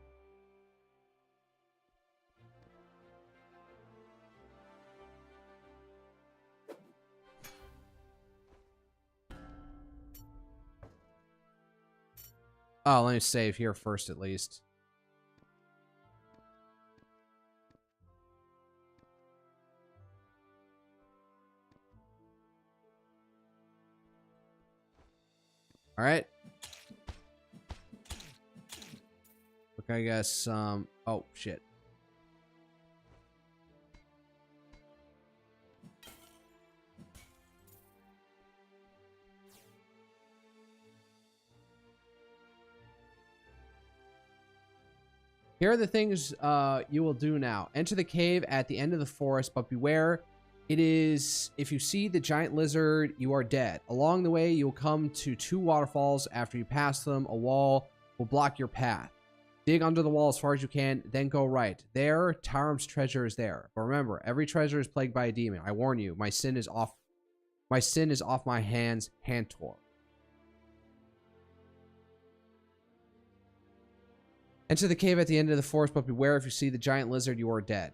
Oh, let me save here first at least. All right. Look, I guess, oh, shit. Here are the things you will do now. Enter the cave at the end of the forest, but beware. It is, if you see the giant lizard, you are dead. Along the way, you will come to 2 waterfalls. After you pass them, a wall will block your path. Dig under the wall as far as you can, then go right. There, Taram's treasure is there. But remember, every treasure is plagued by a demon. I warn you, my sin is off my hands, Hantor. Enter the cave at the end of the forest, but beware, if you see the giant lizard, you are dead.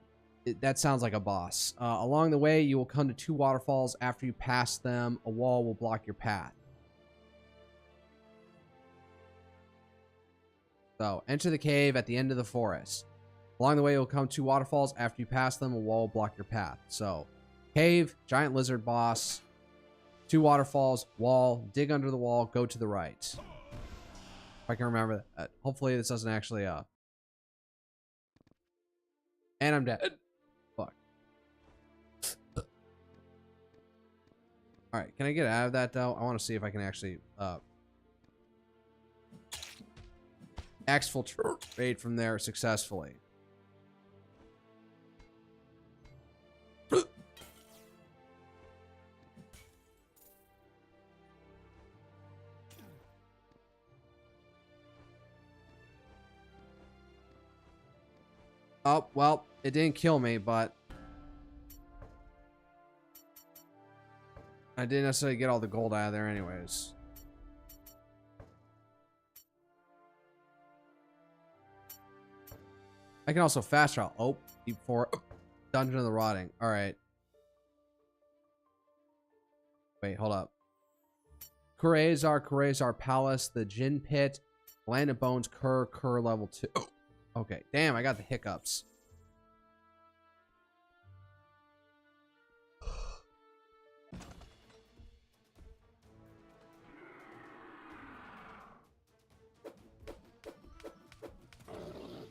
That sounds like a boss. Along the way, you will come to 2 waterfalls. After you pass them, a wall will block your path. So, enter the cave at the end of the forest. Along the way, you'll come 2 waterfalls. After you pass them, a wall will block your path. So, cave, giant lizard boss, 2 waterfalls, wall, dig under the wall, go to the right. If I can remember that. Hopefully this doesn't actually, And I'm dead. Fuck. Alright, can I get out of that, though? I want to see if I can actually, exfiltrate from there successfully. Oh, well, it didn't kill me, but I didn't necessarily get all the gold out of there anyways. I can also fast travel. Oh, deep for Dungeon of the Rotting. All right. Wait, hold up. Kureizar Palace, the Jin Pit, Land of Bones, Kur level 2. Okay, damn, I got the hiccups.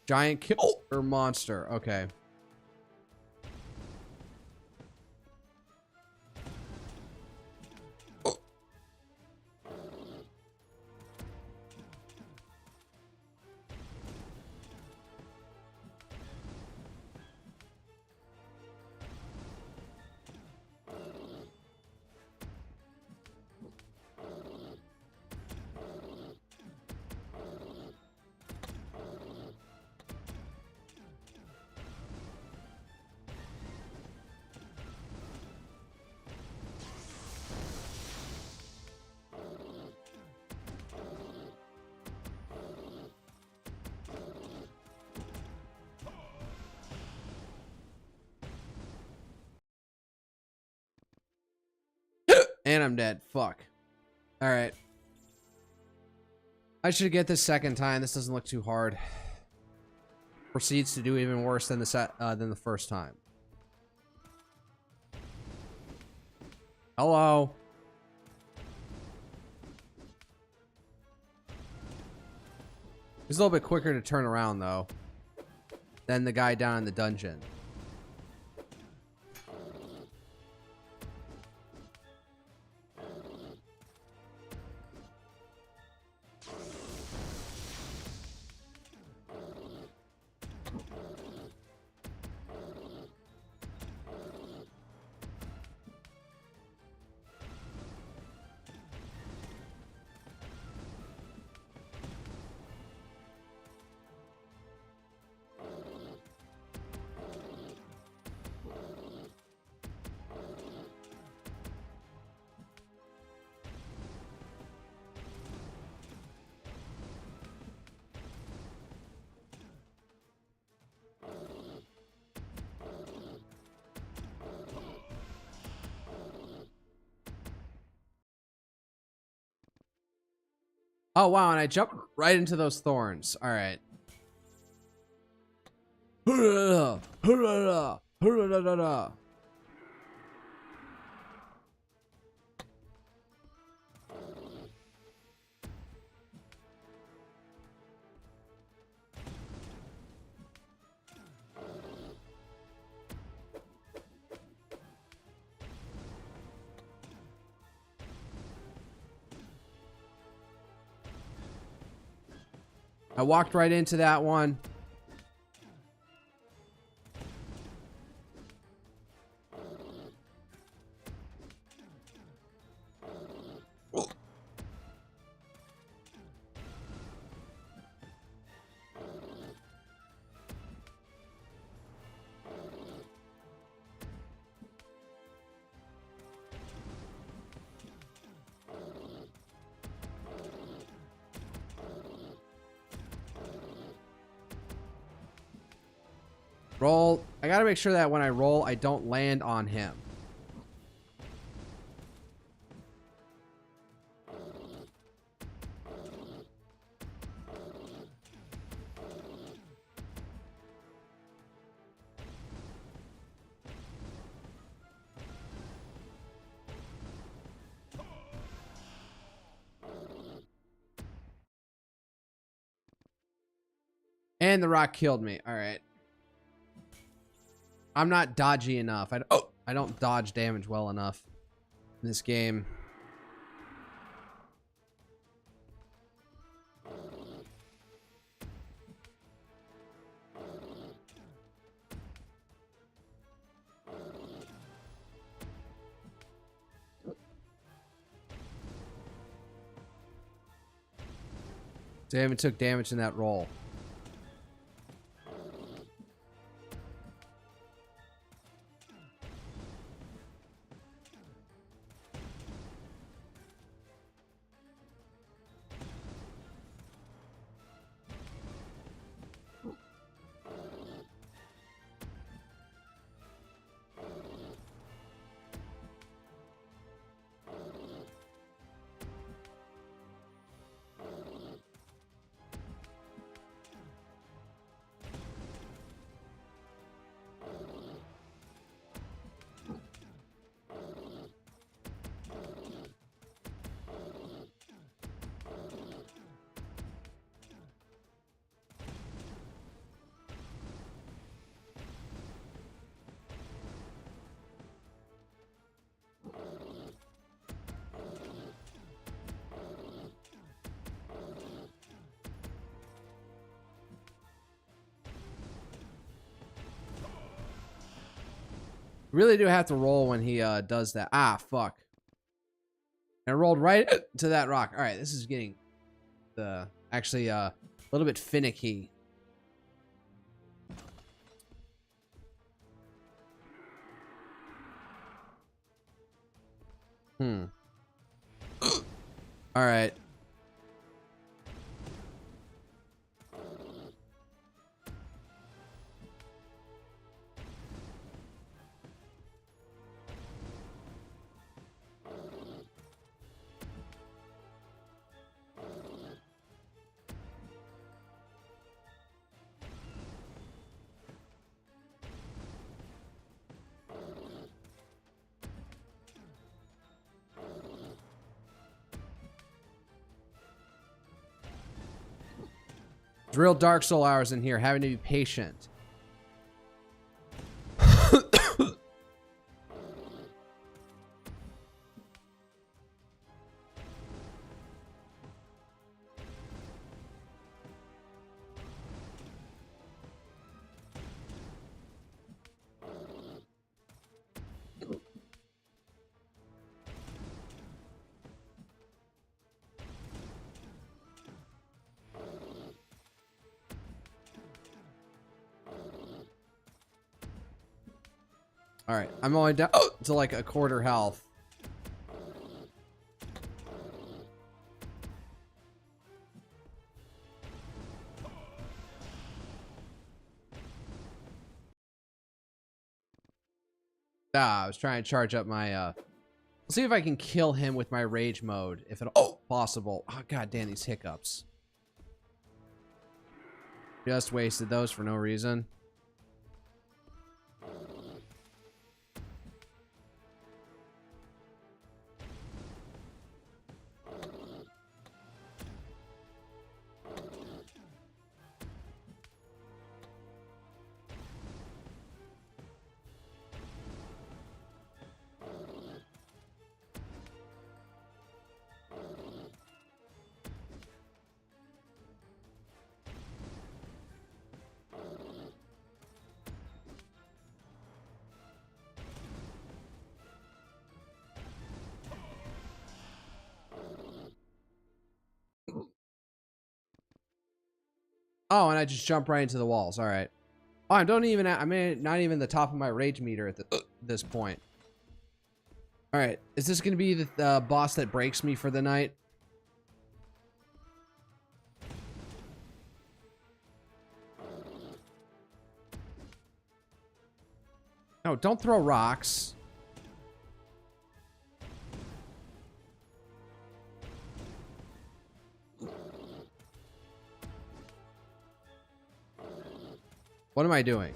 Giant killer monster. Okay. And I'm dead. Fuck. Alright. I should get this second time. This doesn't look too hard. Proceeds to do even worse than the first time. Hello. It's a little bit quicker to turn around though than the guy down in the dungeon. Oh, wow, and I jumped right into those thorns. All right. I walked right into that one. Roll. I gotta make sure that when I roll, I don't land on him. And the rock killed me. All right. I'm not dodgy enough. I don't dodge damage well enough in this game. So I haven't took damage in that roll. Really do have to roll when he does that. Ah, fuck. And I rolled right to that rock. All right, this is getting actually a little bit finicky. All right. It's real Dark Soul hours in here, having to be patient. All right, I'm only down to like a quarter health. I was trying to charge up my Let's see if I can kill him with my rage mode, if at all possible. Oh, god damn, these hiccups. Just wasted those for no reason. Oh, and I just jump right into the walls. All right. Oh, I don't even. I mean, not even the top of my rage meter at this point. All right. Is this going to be the boss that breaks me for the night? No, don't throw rocks. What am I doing?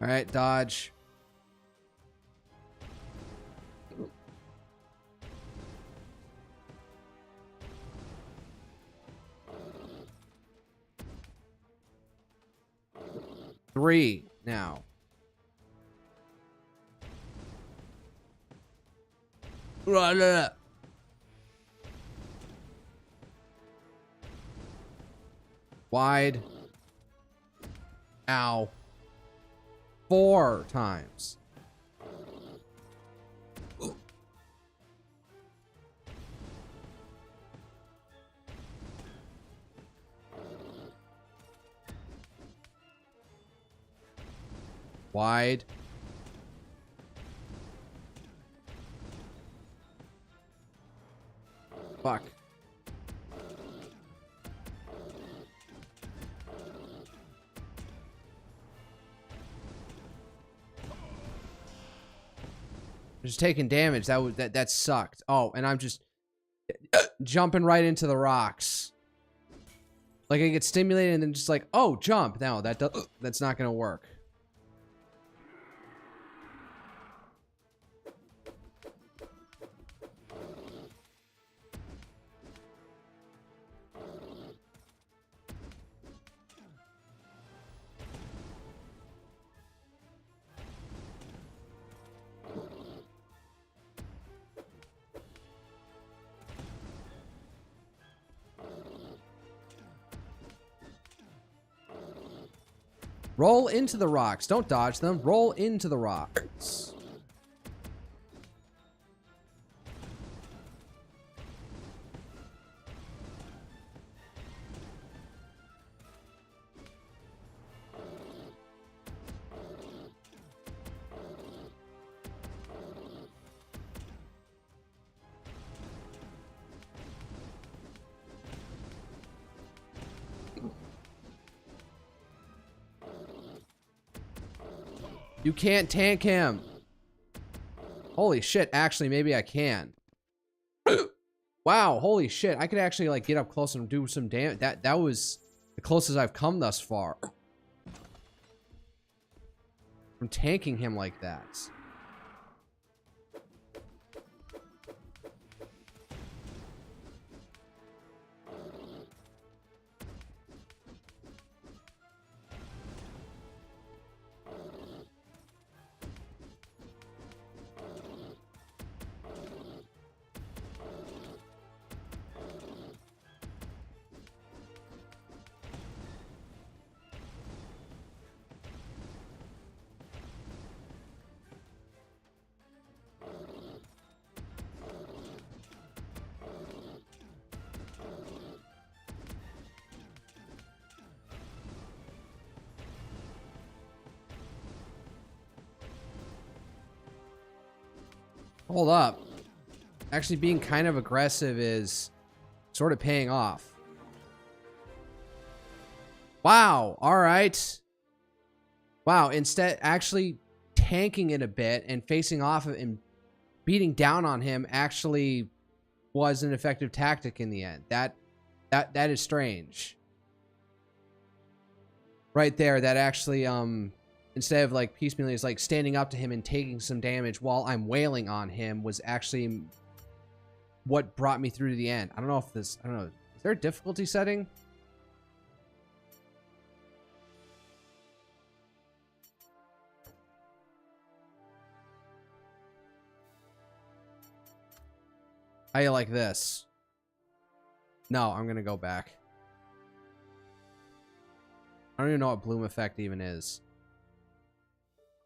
All right, dodge. Three now. Wide. Ow. 4 times. Wide. Fuck. Just taking damage. That sucked. Oh, and I'm just jumping right into the rocks. Like I get stimulated and then just like, oh, jump. No, that's not gonna work. Roll into the rocks. Don't dodge them. Roll into the rocks. You can't tank him. Holy shit, actually, maybe I can. Wow, holy shit. I could actually, like, get up close and do some damage. That was the closest I've come thus far. From tanking him like that. Hold up. Actually being kind of aggressive is sort of paying off. Wow. All right. Wow. Instead, actually tanking it a bit and facing off and beating down on him actually was an effective tactic in the end. That is strange. Right there, that actually, instead of like piecemealing, is like standing up to him and taking some damage while I'm wailing on him was actually what brought me through to the end. I don't know if this, I don't know. Is there a difficulty setting? How you like this? No, I'm gonna go back. I don't even know what bloom effect even is.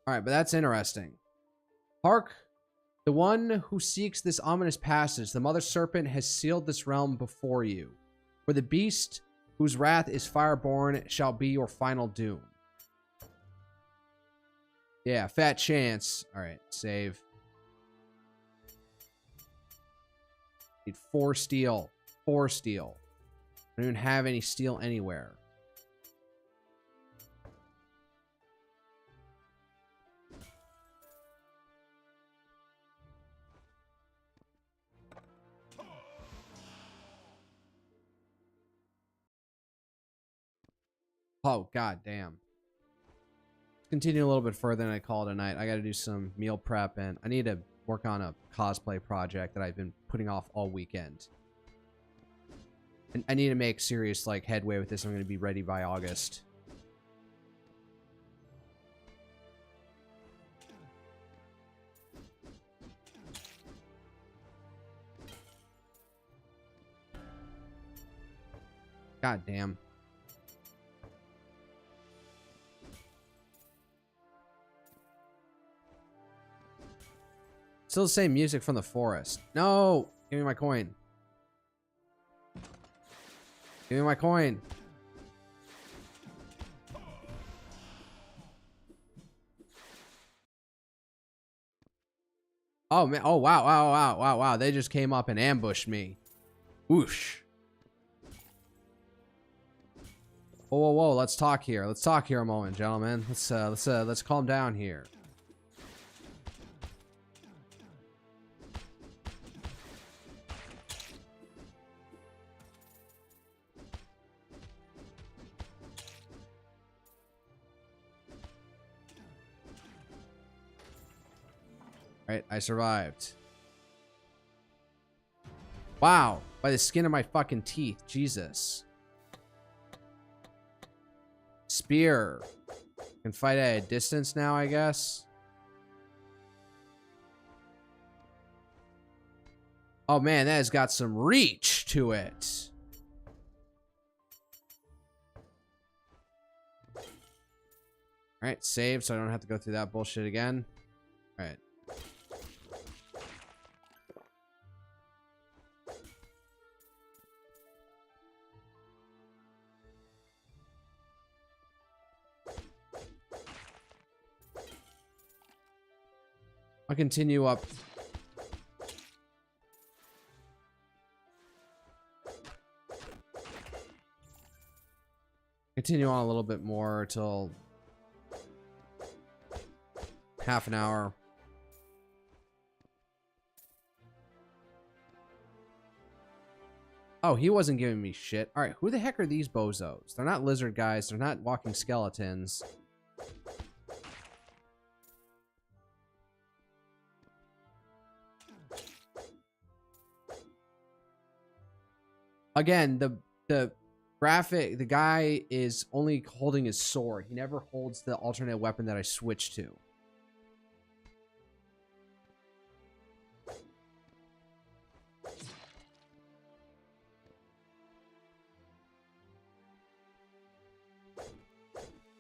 Alright, but that's interesting. Hark, the one who seeks this ominous passage, the mother serpent has sealed this realm before you. For the beast whose wrath is fireborn shall be your final doom. Yeah, fat chance. Alright, save. Need 4 steel. 4 steel. I don't even have any steel anywhere. Oh, god damn. continue a little bit further and I call it a night. I got to do some meal prep, and I need to work on a cosplay project that I've been putting off all weekend. And I need to make serious like headway with this. I'm going to be ready by August. God damn. Still the same music from the forest. No! Give me my coin. Give me my coin. Oh, man. Oh, wow, wow, wow, wow, wow. They just came up and ambushed me. Whoosh. Whoa, whoa, whoa. Let's talk here. Let's talk here a moment, gentlemen. Let's calm down here. Right, I survived. Wow, by the skin of my fucking teeth. Jesus. Spear. Can fight at a distance now, I guess. Oh man, that has got some reach to it. Alright, save so I don't have to go through that bullshit again. Alright. I'll continue up. Continue on a little bit more till half an hour. Oh, he wasn't giving me shit. All right, who the heck are these bozos? They're not lizard guys. They're not walking skeletons. Again, the graphic, the guy is only holding his sword. He never holds the alternate weapon that I switched to.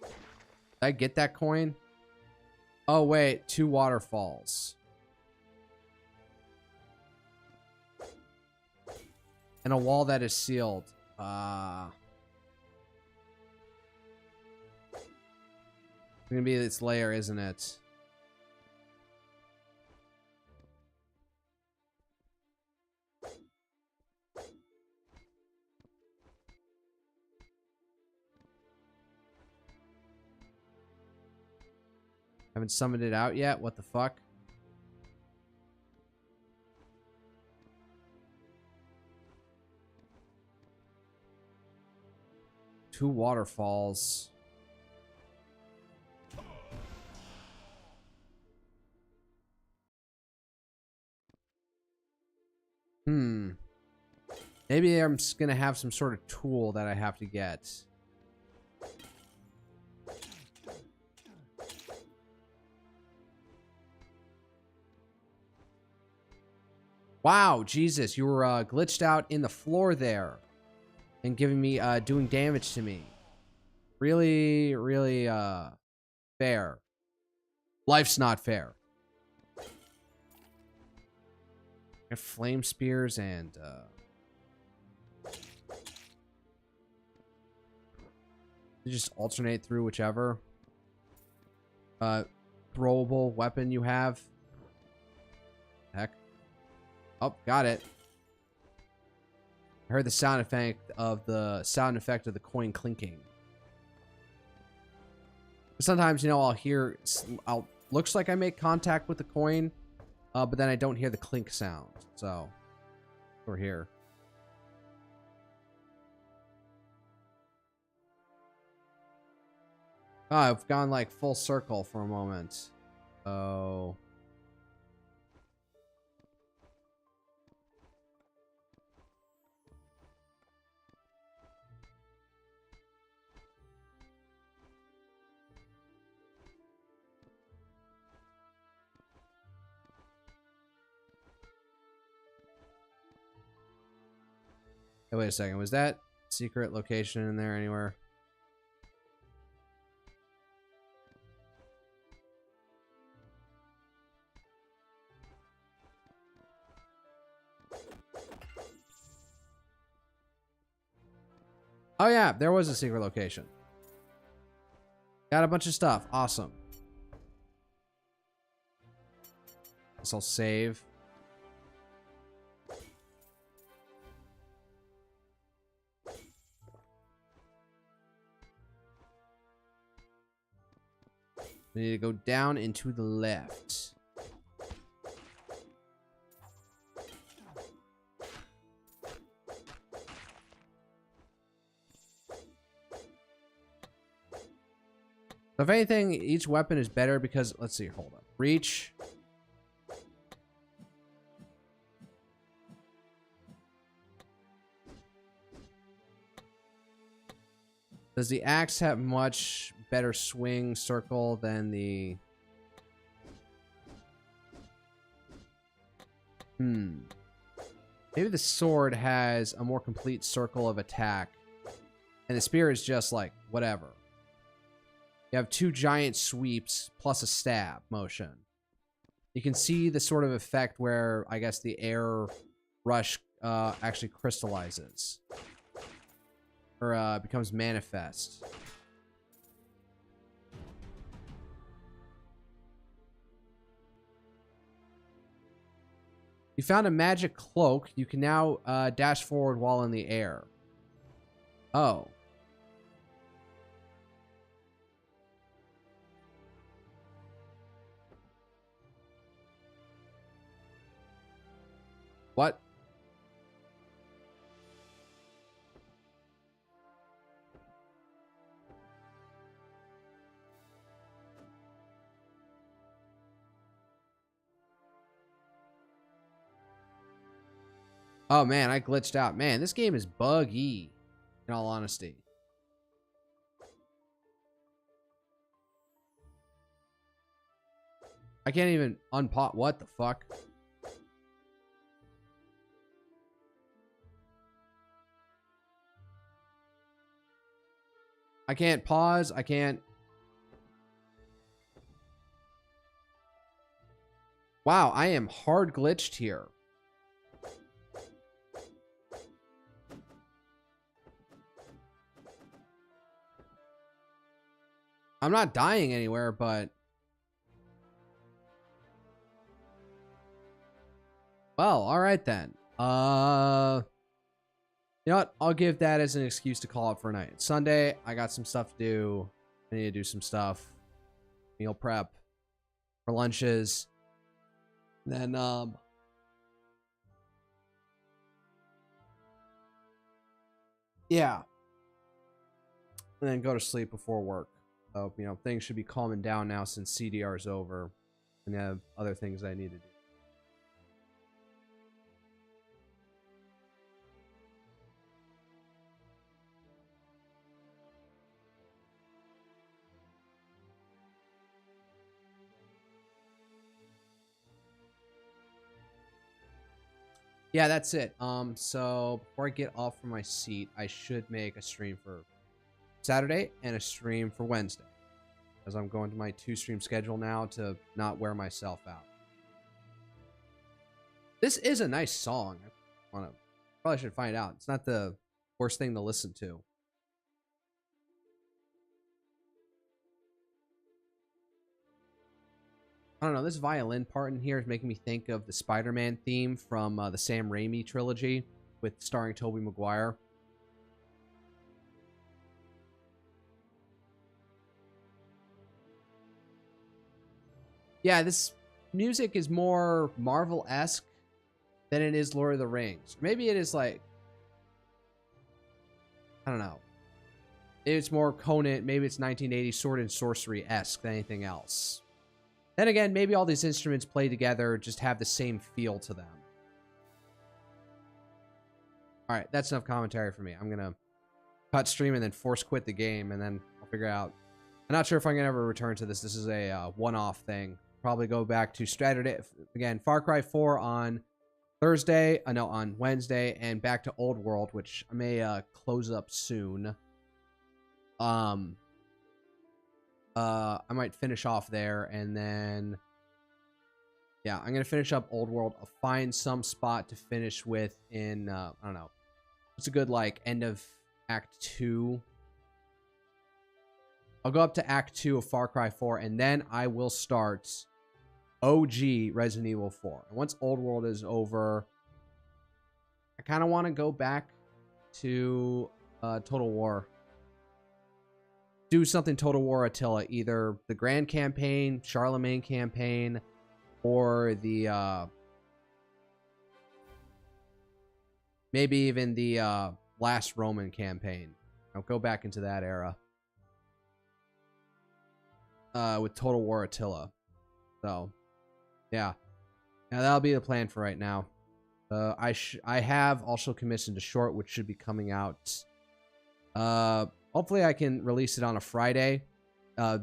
Did I get that coin? Oh, wait. 2 waterfalls. And a wall that is sealed. It's gonna be its lair, isn't it? Haven't summoned it out yet? What the fuck? Two waterfalls. Maybe I'm just gonna have some sort of tool that I have to get. Wow, Jesus, you were glitched out in the floor there and giving me doing damage to me. Really, really fair. Life's not fair. I have flame spears and you just alternate through whichever throwable weapon you have. Heck. Oh, got it. I heard the sound effect of the coin clinking. Sometimes, you know, I'll hear, looks like I make contact with the coin, but then I don't hear the clink sound. So, we're here. Oh, I've gone like full circle for a moment. Oh. Hey, wait a second. Was that secret location in there anywhere? Oh yeah, there was a secret location. Got a bunch of stuff. Awesome. Guess I'll save. We need to go down and to the left. So if anything, each weapon is better because, let's see, hold up. Reach. Does the axe have much better swing circle than the... Maybe the sword has a more complete circle of attack. And the spear is just like, whatever. You have 2 giant sweeps plus a stab motion. You can see the sort of effect where, I guess, the air rush actually crystallizes. Or becomes manifest. You found a magic cloak. You can now dash forward while in the air. Oh. What? Oh man, I glitched out. Man, this game is buggy, in all honesty. I can't even unpause. What the fuck? I can't pause. I can't. Wow, I am hard glitched here. I'm not dying anywhere, but... Well, alright then. You know what? I'll give that as an excuse to call it for a night. It's Sunday. I got some stuff to do. I need to do some stuff. Meal prep. For lunches. Then, yeah. And then go to sleep before work. So, you know, things should be calming down now since CDR is over. And I have other things I need to do. Yeah, that's it. So before I get off from my seat, I should make a stream for Saturday and a stream for Wednesday, as I'm going to my 2-stream schedule now to not wear myself out. This is a nice song. I probably should find out. It's not the worst thing to listen to. I don't know, this violin part in here is making me think of the Spider-Man theme from the Sam Raimi trilogy with starring Tobey Maguire. Yeah, this music is more Marvel-esque than it is Lord of the Rings. Maybe it is like, I don't know. It's more Conan, maybe it's 1980 sword and sorcery-esque than anything else. Then again, maybe all these instruments played together just have the same feel to them. Alright, that's enough commentary for me. I'm gonna cut stream and then force quit the game, and then I'll figure out. I'm not sure if I'm gonna ever return to this. This is a one-off thing. Probably go back to Starturday again. Far Cry 4 on Thursday. No, on Wednesday, and back to Old World, which I may close up soon. I might finish off there, and then yeah, I'm gonna finish up Old World. I'll find some spot to finish with in I don't know. It's a good like end of Act 2. I'll go up to Act 2 of Far Cry 4, and then I will start OG Resident Evil 4. And once Old World is over, I kind of want to go back to Total War. Do something Total War Attila, either the Grand Campaign, Charlemagne Campaign, or the maybe even the last Roman Campaign. I'll go back into that era with Total War Attila. So yeah, now that'll be the plan for right now. I have also commissioned a short which should be coming out. Hopefully I can release it on a Friday,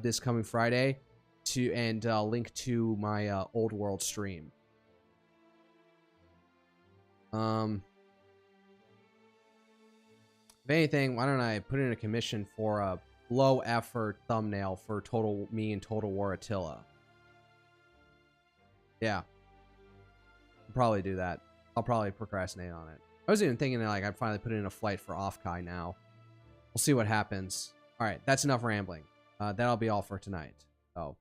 this coming Friday, and link to my Old World stream. If anything, why don't I put in a commission for a low effort thumbnail for me and Total War Attila? Yeah, I'll probably do that. I'll probably procrastinate on it. I was even thinking that like I'd finally put in a flight for Off-Kai now. We'll see what happens. All right, that's enough rambling. That'll be all for tonight. So,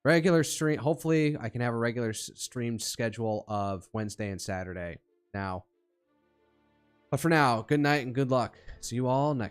regular stream. Hopefully, I can have a regular stream schedule of Wednesday and Saturday now. But for now, good night and good luck. See you all next.